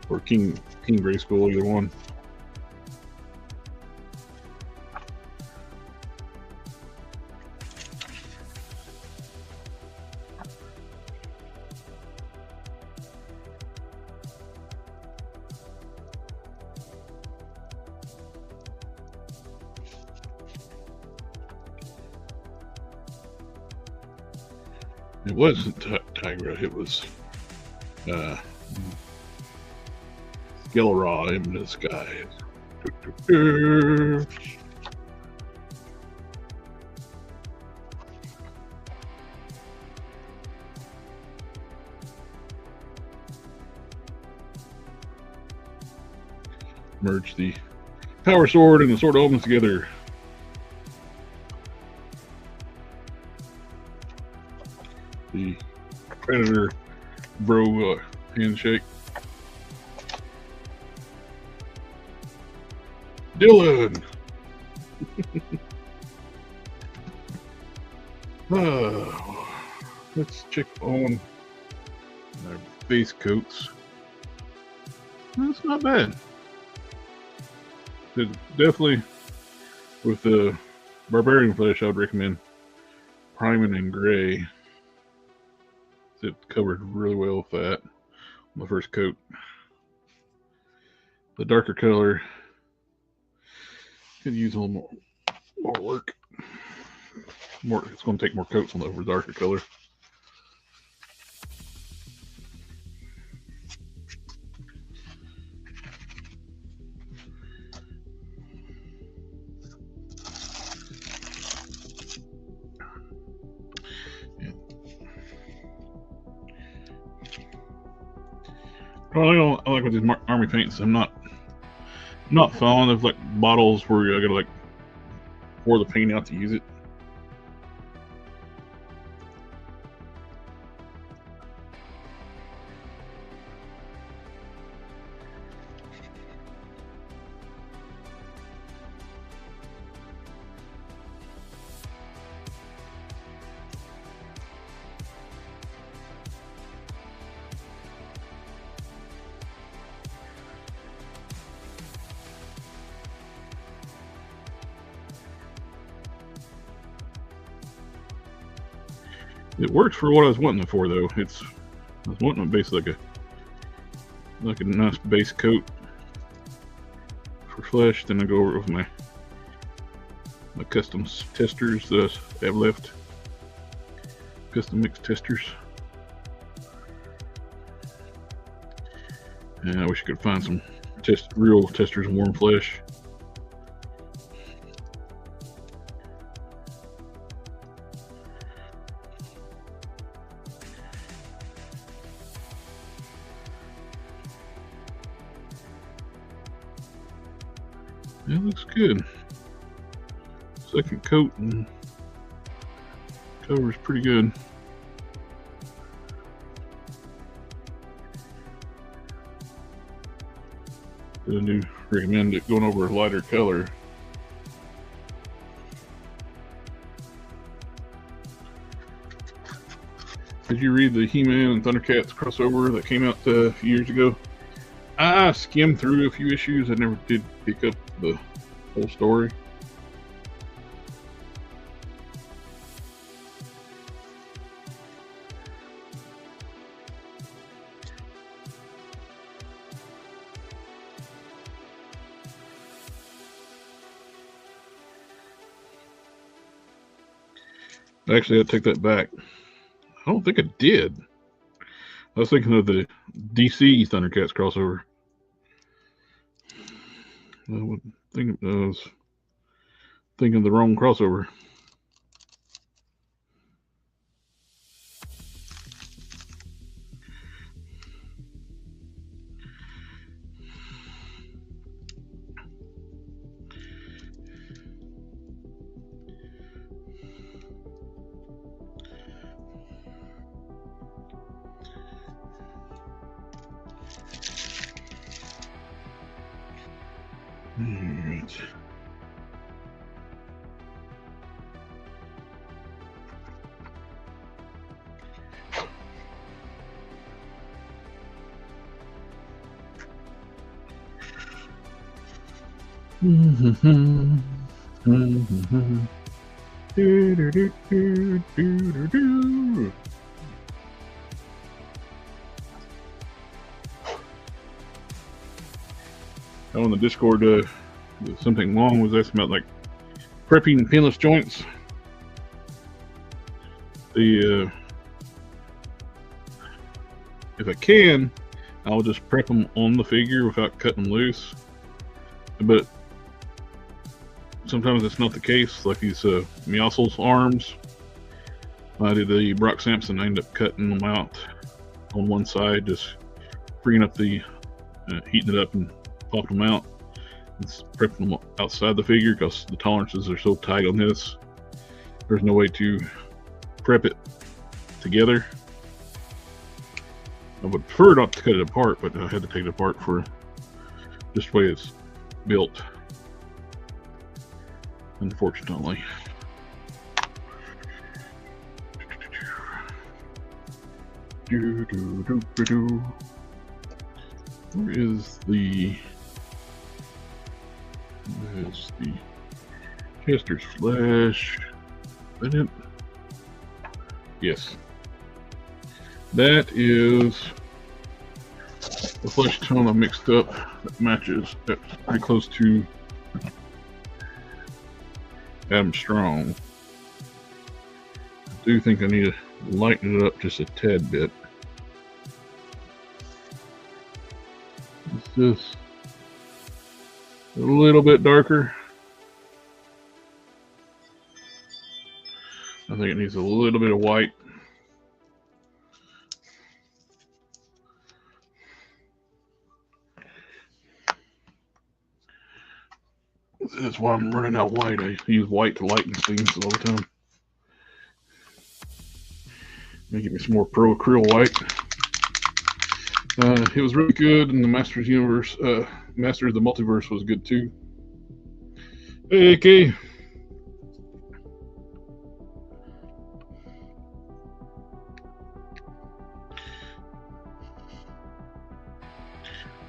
Speaker 2: or King Grayskull, either one. It wasn't Tigra, it was Skeletor in the sky. Merge the power sword and the sword opens together. The Predator bro handshake. Dylan! Let's check on our base coats. That's not bad. It's definitely, with the Barbarian flesh, I would recommend priming in gray. It covered really well with that on the first coat. The darker color could use a little more work. It's going to take more coats on the darker color. Well, I like with these army paints. I'm not fond of like bottles where I gotta like pour the paint out to use it. It works for what I was wanting it for, though. I was wanting it basically like a nice base coat for flesh. Then I go over it with my custom testers that I have left. Custom mix testers. And I wish I could find some real testers in warm flesh. That looks good. Second coat and cover's pretty good. I do recommend it going over a lighter color. Did you read the He-Man and Thundercats crossover that came out a few years ago? I skimmed through a few issues. I never did pick up the whole story. Actually, I take that back. I don't think I did. I was thinking of the DC Thundercats crossover. I was thinking of the wrong crossover. Alright. On the Discord, something long was asking about like prepping pinless joints. If I can, I'll just prep them on the figure without cutting them loose. But sometimes it's not the case. Like these Meowscles arms, I did the Brock Sampson. I ended up cutting them out on one side, just bringing up the heating it up and popping them out. It's prepping them outside the figure because the tolerances are so tight on this. There's no way to prep it together. I would prefer not to cut it apart, but I had to take it apart for just the way it's built, unfortunately. Where is the Chester's Flash? Is that it? Yes. That is the flesh tone I mixed up that matches. That's pretty close to Adam Strong. I do think I need to lighten it up just a tad bit. It's just a little bit darker. I think it needs a little bit of white. That's why I'm running out white. I use white to lighten things all the time. Give me some more Pro Acryl white. It was really good, and the Masters Universe, Masters of the Multiverse was good too. Hey, AK.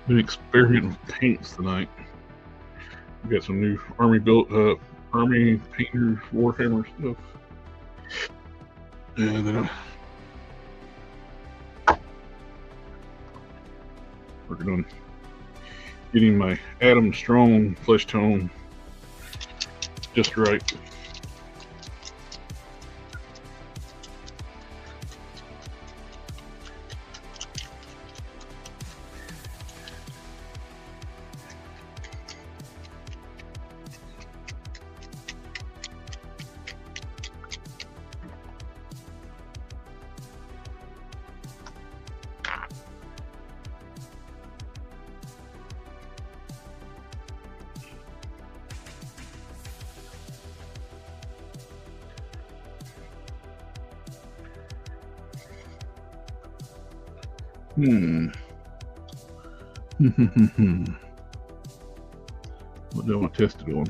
Speaker 2: Been experimenting with paints tonight. We got some new Army Painter Warhammer stuff. And then working on getting my Adam Strong flesh tone just right. What do I want to test it on?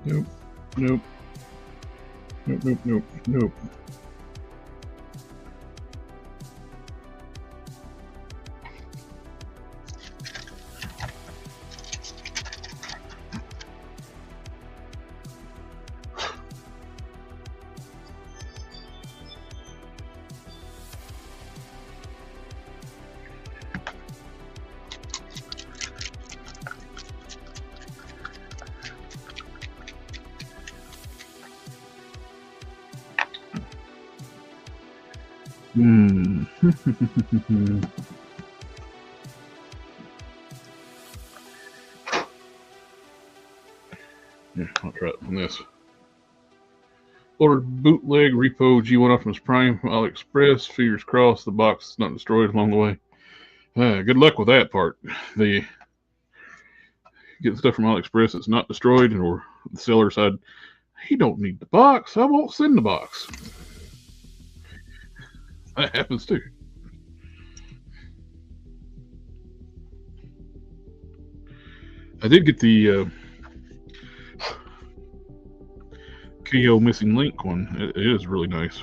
Speaker 2: Nope. Nope. Nope, nope, nope, nope. Yeah, I'll try it on this. Ordered bootleg repo G1 Optimus Prime from AliExpress. Fingers crossed the box is not destroyed along the way. Good luck with that part. They get the stuff from AliExpress that's not destroyed, or the seller said, he don't need the box, I won't send the box. That happens too. I did get the KO missing link one. It is really nice.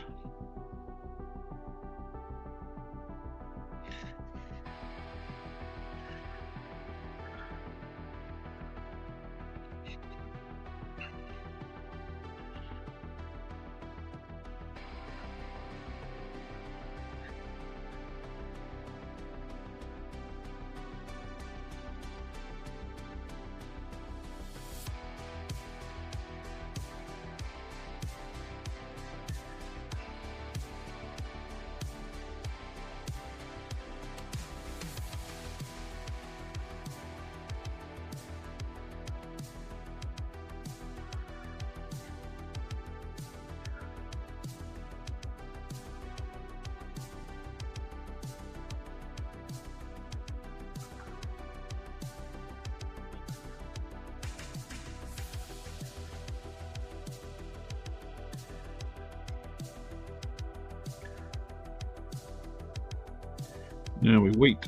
Speaker 2: Now we wait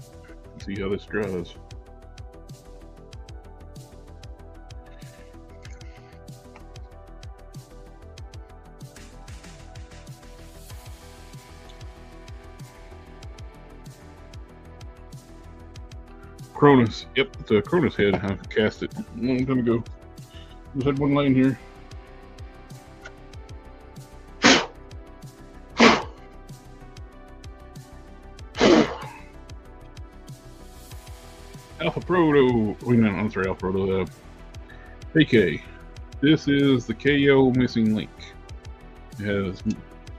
Speaker 2: and see how this dries. Cronus, yep, it's a Cronus head. I cast it a long time ago. Just had one laying here. Alpha Proto, wait, no, I'm sorry, Alpha Proto, AK. This is the KO missing link. It has,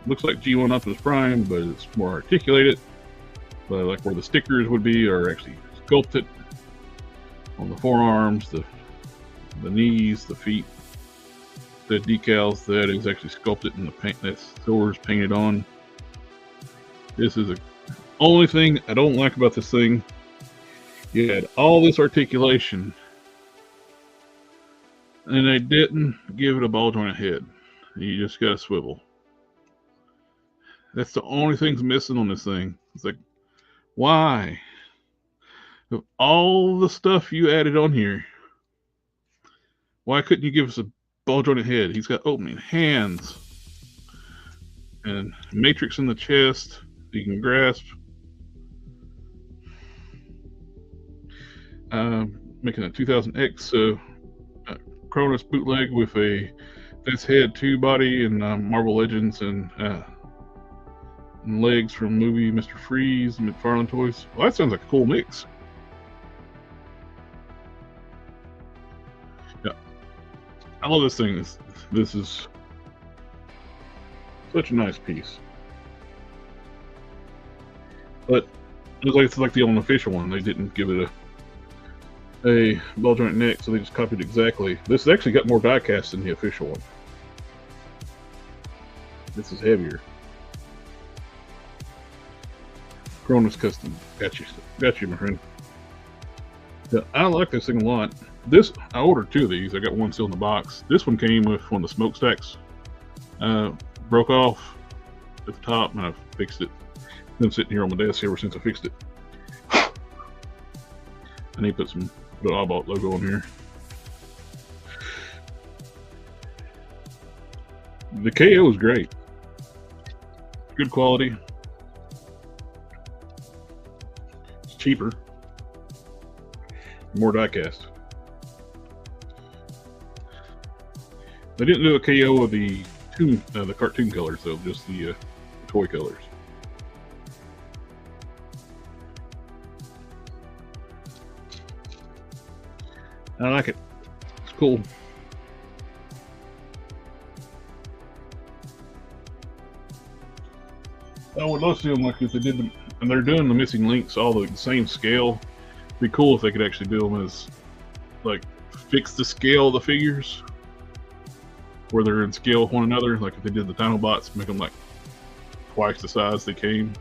Speaker 2: looks like G1 Optimus Prime, but it's more articulated. But like where the stickers would be are actually sculpted on the forearms, the knees, the feet. The decals, that is actually sculpted in the paint that Sawyer's painted on. This is the only thing I don't like about this thing. You had all this articulation, and they didn't give it a ball jointed head. You just got a swivel. That's the only thing's missing on this thing. It's like, why? Of all the stuff you added on here, why couldn't you give us a ball jointed head? He's got opening hands and matrix in the chest you can grasp. Making a 2000X Cronus bootleg with a this head 2 body and Marvel Legends and legs from movie Mr. Freeze and McFarlane toys. Well, that sounds like a cool mix. Yeah, I love this thing. This is such a nice piece. But it's like the unofficial one. They didn't give it a ball joint neck, so they just copied exactly. This has actually got more die cast than the official one. This is heavier. Cronus custom. Got you, my friend. Yeah, I like this thing a lot. I ordered 2 of these. I got one still in the box. This one came with one of the smokestacks. Broke off at the top, and I fixed it. It's been sitting here on my desk ever since I fixed it. I need to put the Obalt logo on here. The KO is great. Good quality. It's cheaper. More die cast. They didn't do a KO of the cartoon colors though, just the toy colors. I like it. It's cool. I would love to see them like if they did them, and they're doing the missing links all the same scale. It'd be cool if they could actually do them as like fix the scale of the figures where they're in scale with one another. Like if they did the Dinobots, make them like twice the size they came.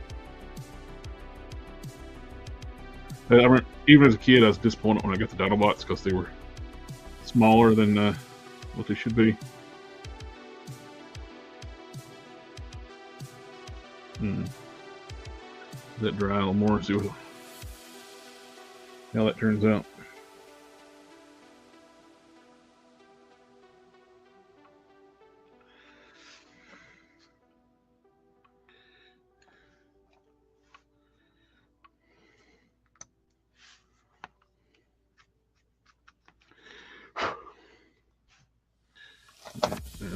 Speaker 2: Even as a kid, I was disappointed when I got the Dinobots because they were smaller than what they should be. Let that dry a little more, see how that turns out. Now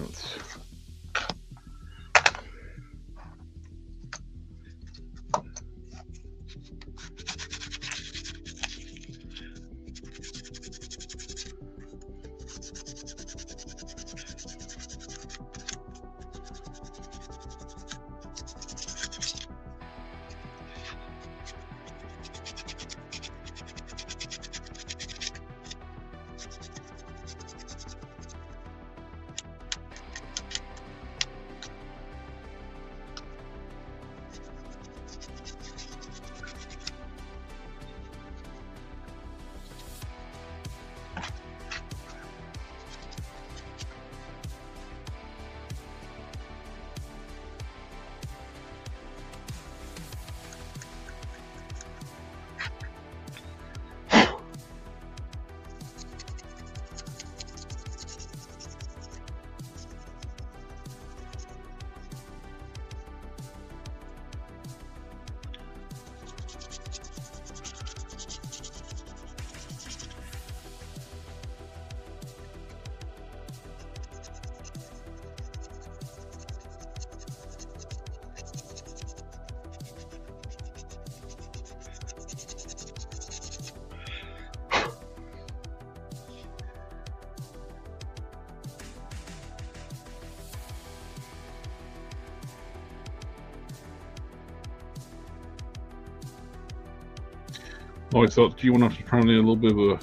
Speaker 2: always thought you want to turn in a little bit of a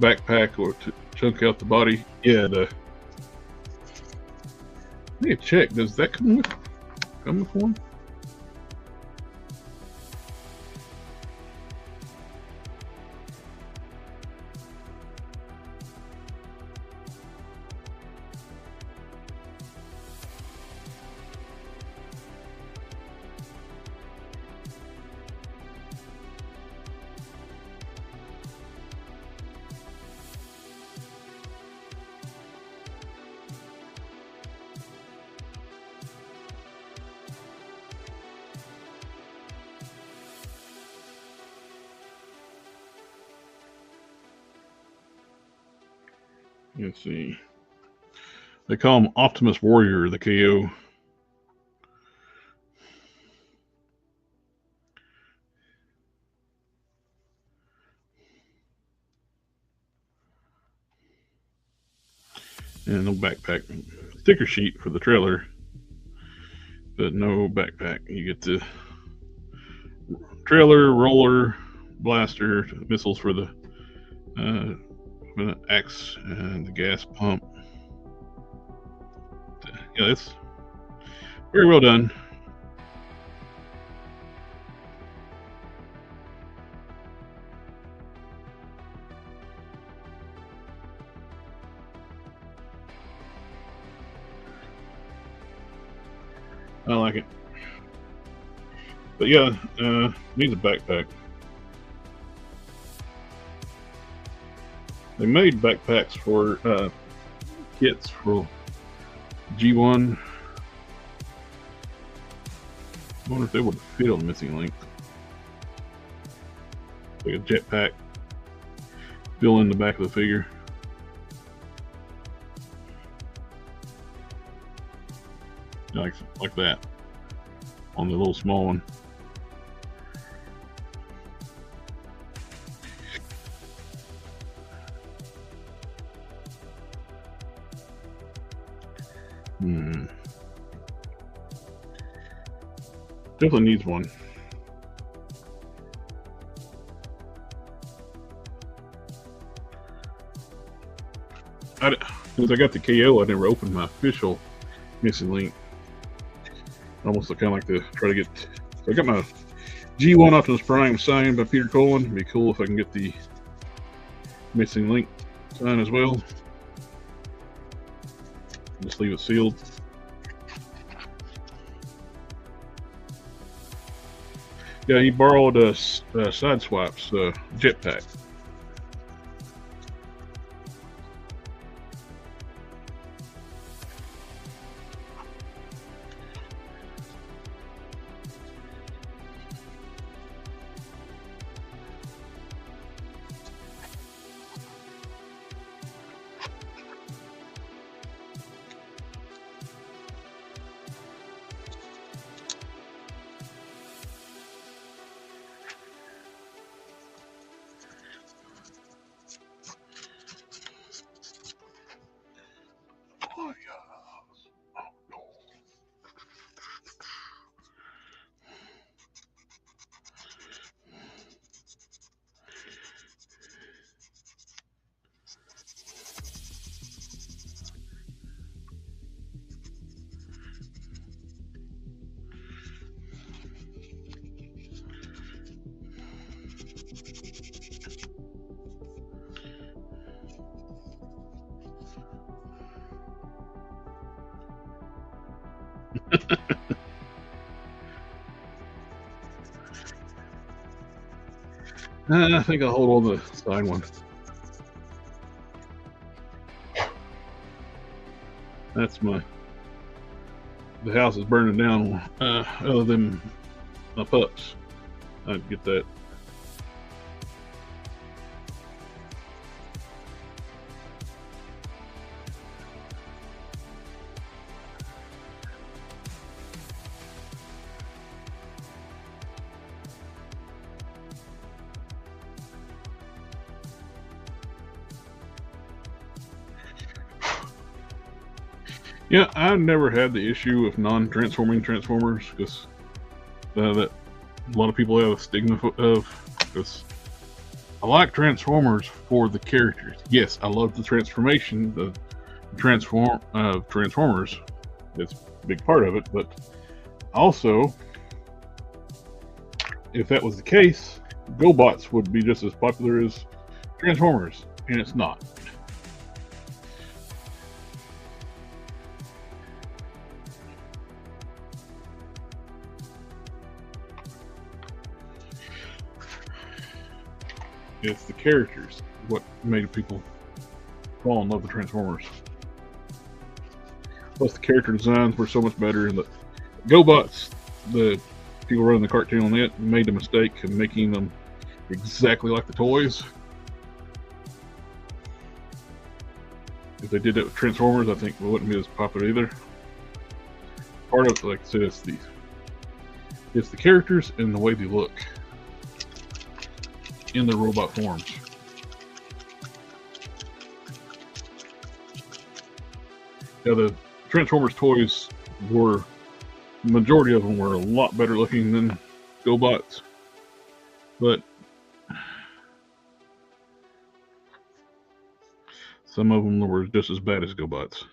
Speaker 2: backpack or to chunk out the body. Yeah, I need to check. Does that come with one? Let's see. They call him Optimus Warrior, the KO. And no backpack. Sticker sheet for the trailer, but no backpack. You get the trailer, roller, blaster, missiles for the axe, and the gas pump. Yeah, it's very well done. I like it. But yeah, needs a backpack. They made backpacks for kits for G1. I wonder if they would fit on the missing link. Like a jetpack. Fill in the back of the figure. Like that. On the little small one. Definitely needs one. Since I got the KO, I never opened my official missing link. Almost kind of like to try to get. So I got my G1 Optimus Prime signed by Peter Cullen. It'd be cool if I can get the missing link signed as well. Just leave it sealed. Yeah, he borrowed a Sideswipe's jetpack. I think I'll hold on to the side one. That's the house is burning down. Other than my pups, I'd get that. Yeah, I've never had the issue of non-transforming Transformers because that a lot of people have a stigma of. Because I like Transformers for the characters. Yes, I love the transformation, the Transformers. It's a big part of it, but also, if that was the case, GoBots would be just as popular as Transformers, and it's not. It's the characters what made people fall in love with Transformers. Plus, the character designs were so much better. And the GoBots, the people running the cartoon on it, made the mistake of making them exactly like the toys. If they did that with Transformers, I think it wouldn't be as popular either. Part of, like I said, it's the characters and the way they look in the robot forms. Yeah, the Transformers toys were, the majority of them were a lot better looking than GoBots, but some of them were just as bad as GoBots.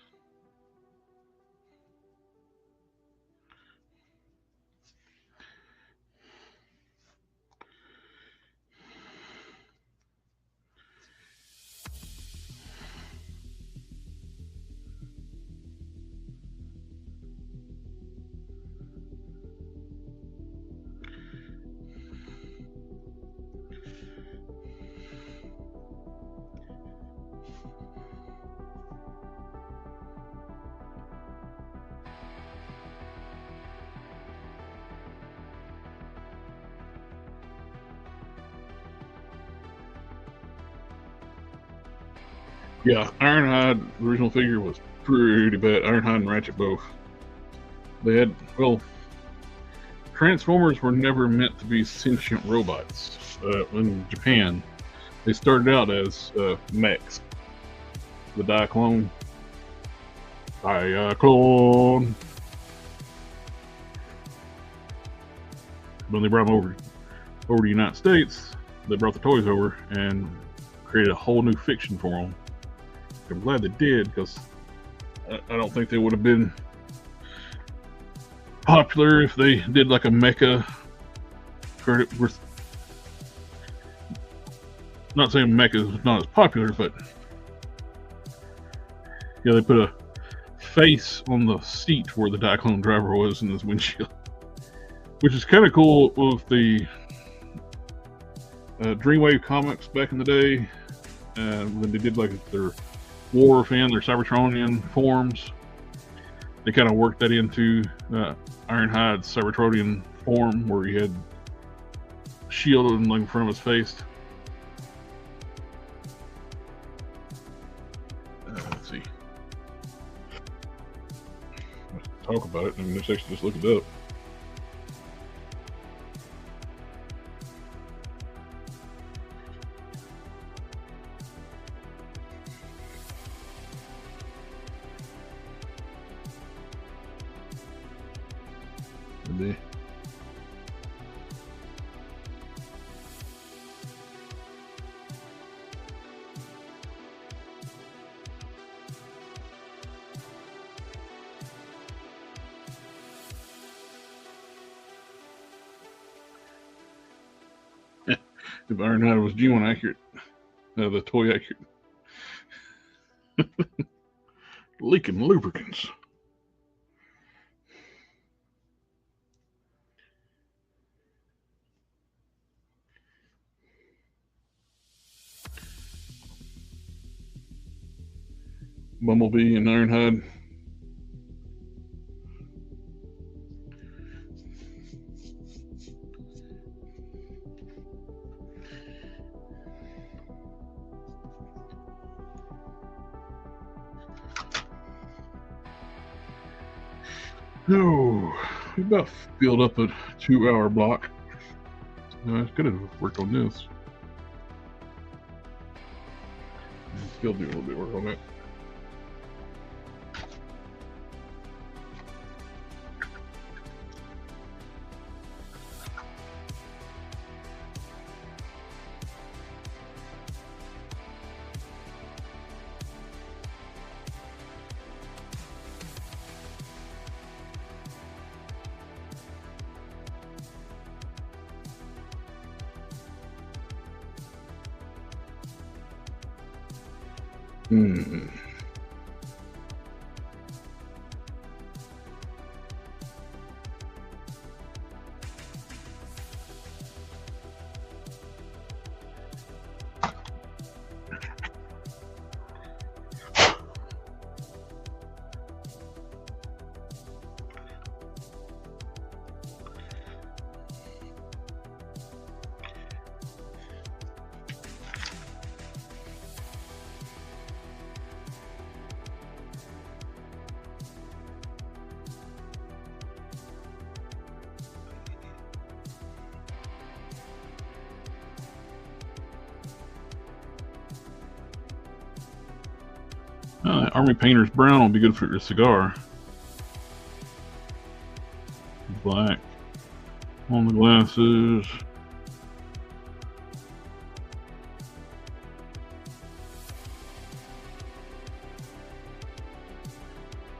Speaker 2: Yeah, Ironhide, the original figure, was pretty bad. Ironhide and Ratchet both. They had, well, Transformers were never meant to be sentient robots. In Japan, they started out as mechs. The Diaclone. When they brought them over to the United States, they brought the toys over and created a whole new fiction for them. I'm glad they did, because I don't think they would have been popular if they did like a mecha. Not saying mecha is not as popular, but yeah, they put a face on the seat where the Diaclone driver was in his windshield, which is kind of cool with the Dreamwave comics back in the day, when they did like their War and their Cybertronian forms. They kind of worked that into Ironhide's Cybertronian form, where he had shielded in like in front of his face. Let's see. Let's talk about it, and let's actually just look it up. There. If Ironhide was G1 accurate, the toy accurate. Leaking lubricants. Bumblebee and Ironhide. No, we about filled up a 2-hour block. I could have worked on this. Still do a little bit of work on that. Army Painter's brown will be good for your cigar. Black on the glasses.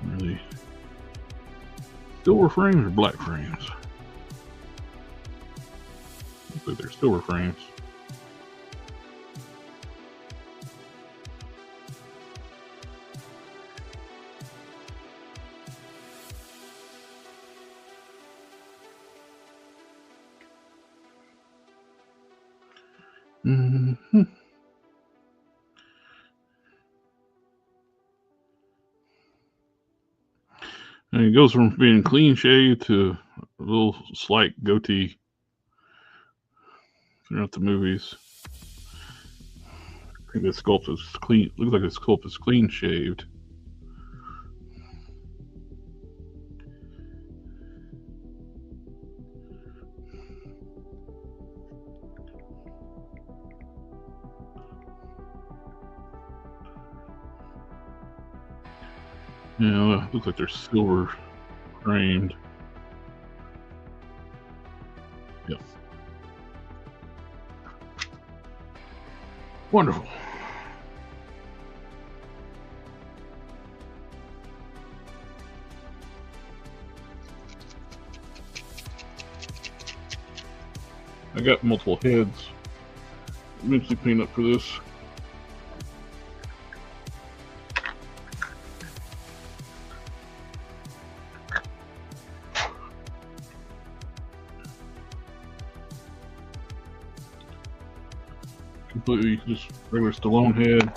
Speaker 2: Really, silver frames or black frames? Looks like they're silver frames. Mm-hmm. And it goes from being clean shave to a little slight goatee throughout the movies. I think the Sculpt is clean. Looks like the Sculpt is clean shaved. Yeah, looks like they're silver framed. Yep. Wonderful. I got multiple heads. Eventually clean up for this. Completely just regular Stallone head.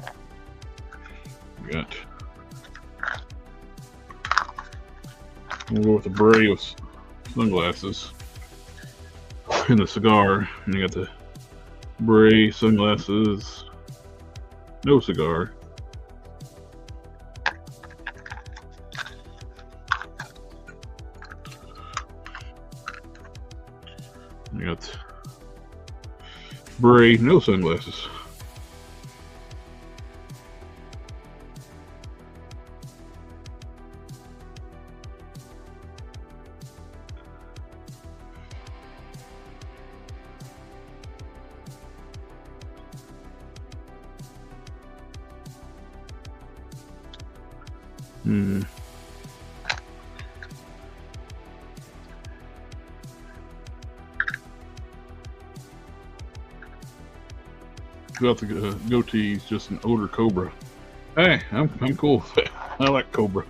Speaker 2: We'll go with the beret with sunglasses and the cigar. And you got the beret, sunglasses, no cigar. You got beret, no sunglasses. Without the goatee, he's just an older Cobra. Hey, I'm cool with that. I like Cobra.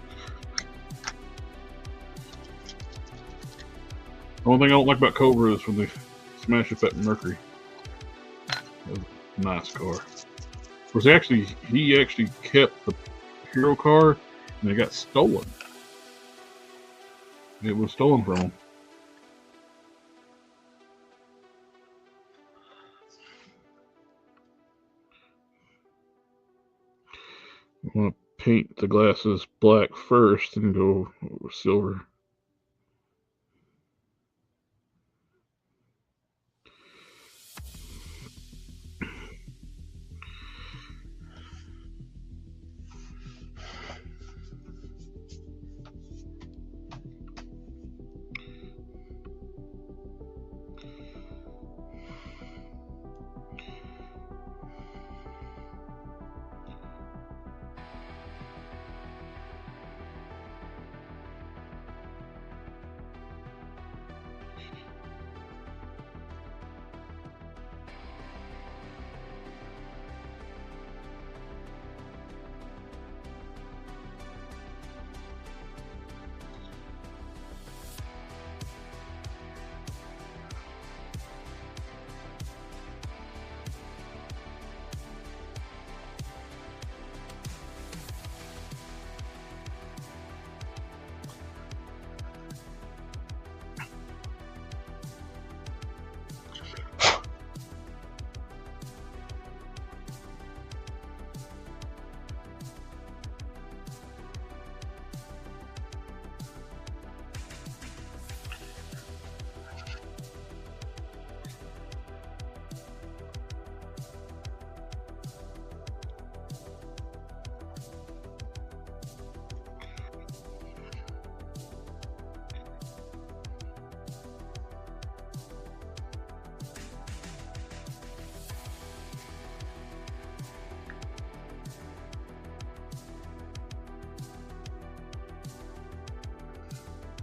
Speaker 2: The only thing I don't like about Cobra is when they smash up that Mercury. That was a nice car. Of course, he actually kept the hero car, and it got stolen. It was stolen from him. I want to paint the glasses black first and go over silver.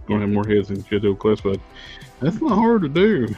Speaker 2: gonna have more heads than Shadow Classified. That's not hard to do.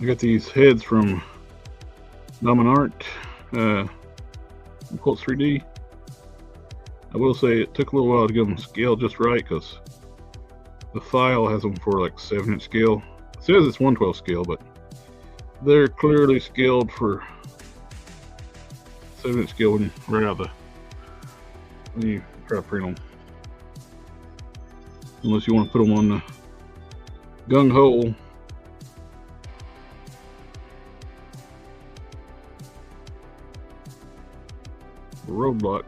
Speaker 2: I got these heads from Dominart, Quotes 3D. I will say it took a little while to get them scaled just right because the file has them for like 7-inch scale. It says it's 1/12 scale, but they're clearly scaled for 7-inch scale when you try to print them. Unless you want to put them on the gung ho. Roadblock.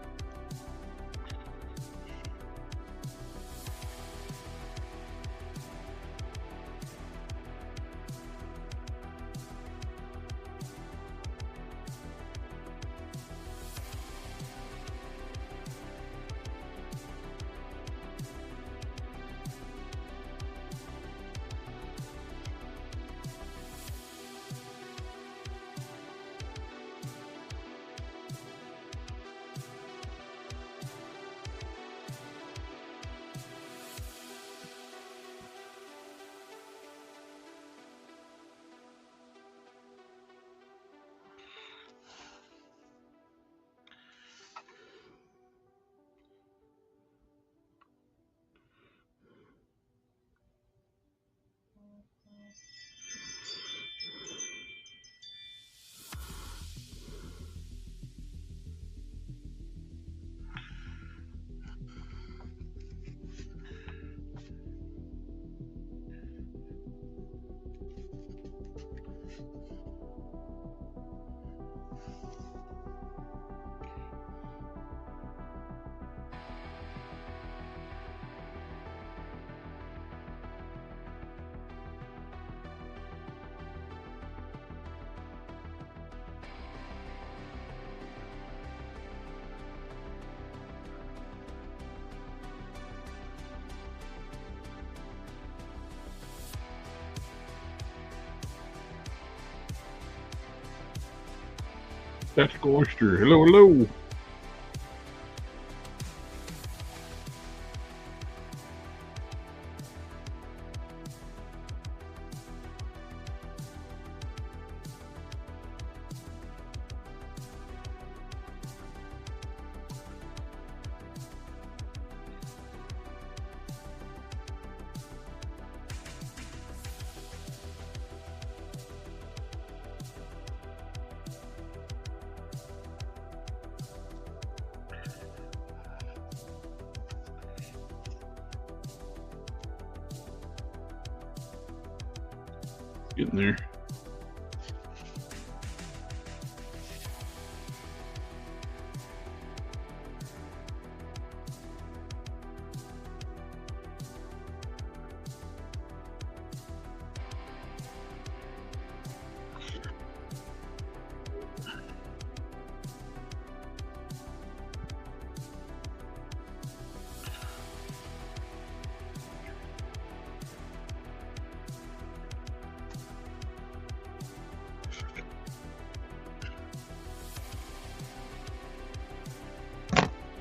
Speaker 2: Tactical Oyster. Hello, hello. Getting there.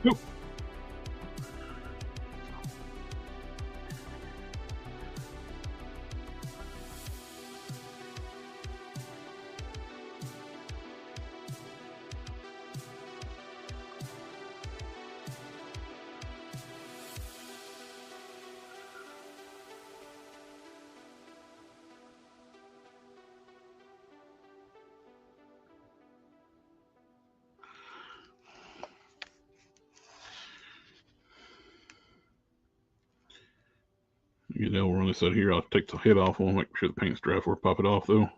Speaker 2: Nope. You know, we're on this side here. I'll take the head off. I'll make sure the paint's dry before I pop it off, though.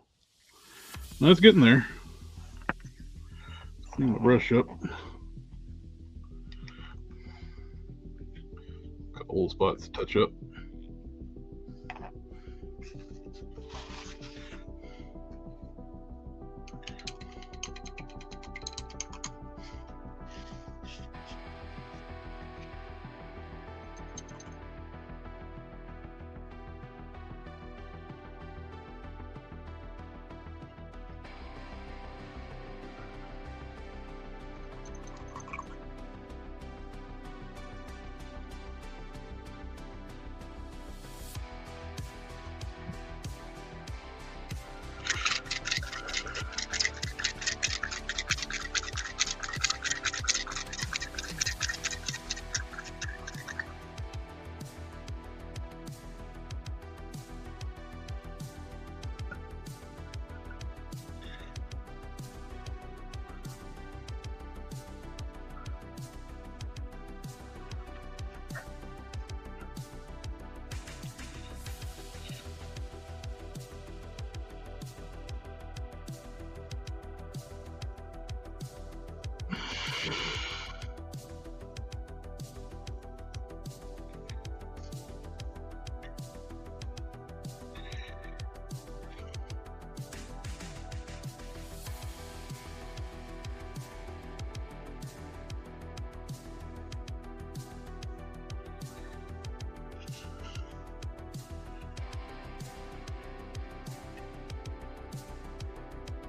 Speaker 2: Now it's getting there. Clean my brush up. Couple little spots to touch up.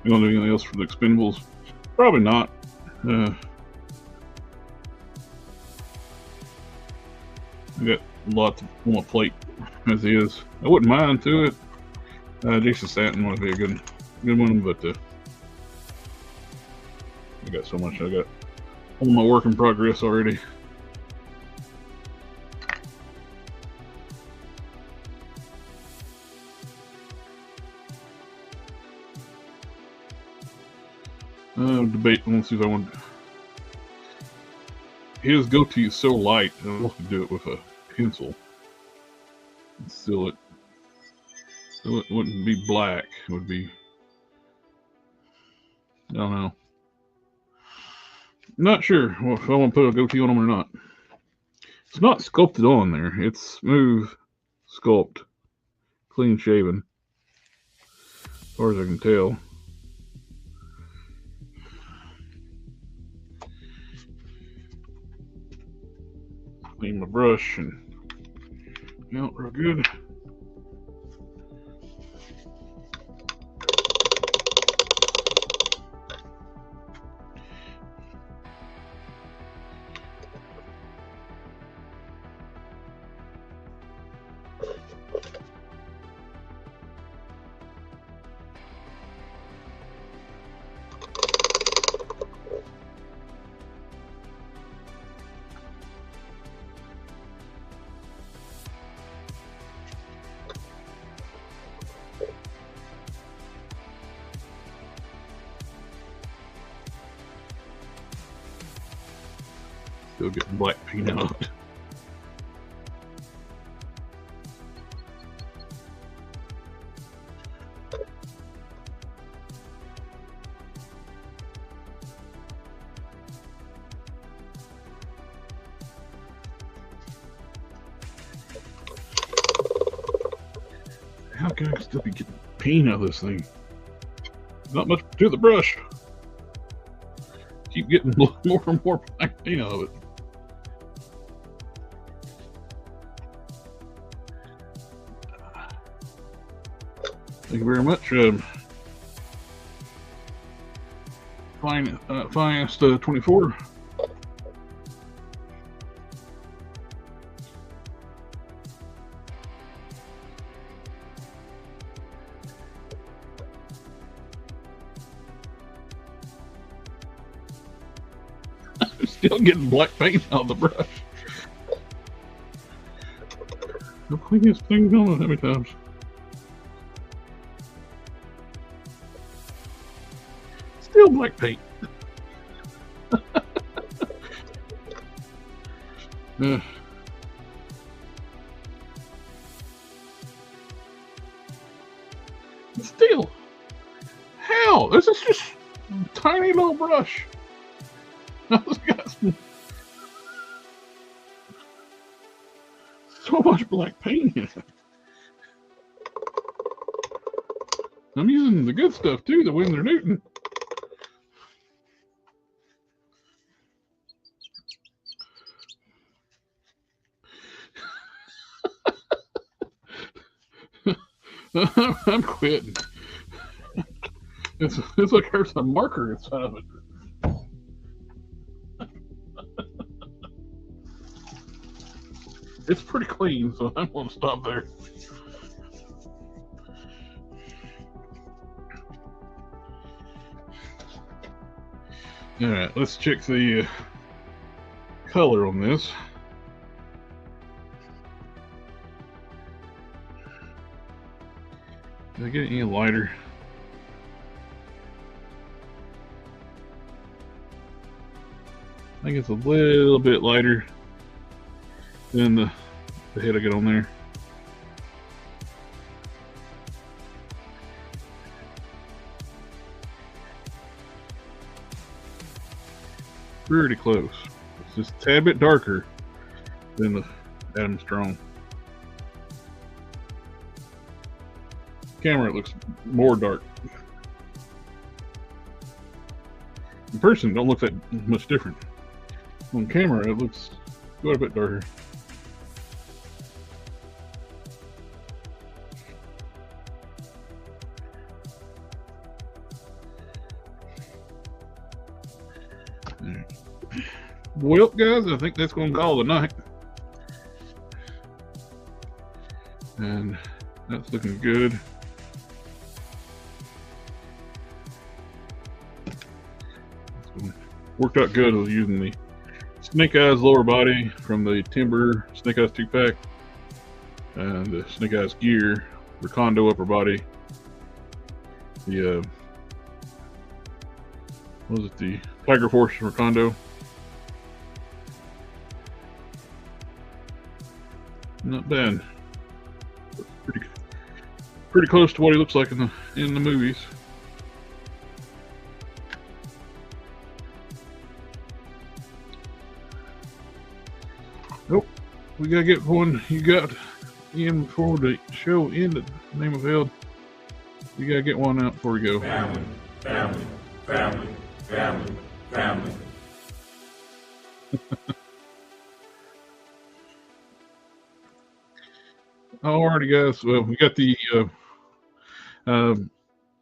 Speaker 2: You want to do anything else for the expendables? Probably not. I got lots on my plate as is. I wouldn't mind to it. Jason Stanton would be a good one, but I got so much. I got all my work in progress already. Debate. I want to see if I want. His go-to is so light, I don't have to do it with a pencil. Still, it wouldn't be black. It would be. I don't know. Not sure if I want to put a goatee on them or not. It's not sculpted on there. It's smooth sculpt, clean shaven, as far as I can tell. Clean my brush and out real good. Still getting black paint out. like I can still be getting paint out of this thing. Not much to the brush. Keep getting more and more black paint out of it. Thank you very much. Finest 24. I'm still getting black paint out of the brush. I've cleaned this thing on how many times? Still black paint. Still, how? This is just a tiny little brush. This got so much black paint in it. I'm using the good stuff too, the Winsor Newton. I'm quitting. It's like there's a marker inside of it. It's pretty clean, so I'm going to stop there. All right, let's check the color on this. Did I get any lighter? I think it's a little bit lighter than the head I get on there. Pretty close. It's just a tad bit darker than the Adam Strong. Camera, it looks more dark. In person, it don't look that much different. On camera, it looks quite a bit darker. Well, guys, I think that's going to call the night. And that's looking good. Worked out good with using the Snake Eyes lower body from the Timber Snake Eyes 2-pack and the Snake Eyes Gear Recondo upper body. The what was it? The Tiger Force Recondo. Not bad. Pretty close to what he looks like in the movies. Nope. We gotta get one you got in before the show ended. Name of held. We gotta get one out before we go.
Speaker 1: Family, family, family, family, family.
Speaker 2: Alrighty, guys. Well, we got the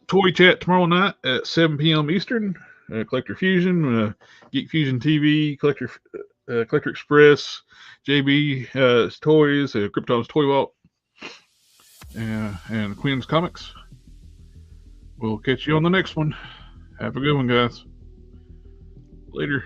Speaker 2: toy chat tomorrow night at 7 p.m. Eastern. Collector Fusion, Geek Fusion TV, Collector Express, JB Toys, Krypton's Toy Vault, and Quinn's Comics. We'll catch you on the next one. Have a good one, guys. Later.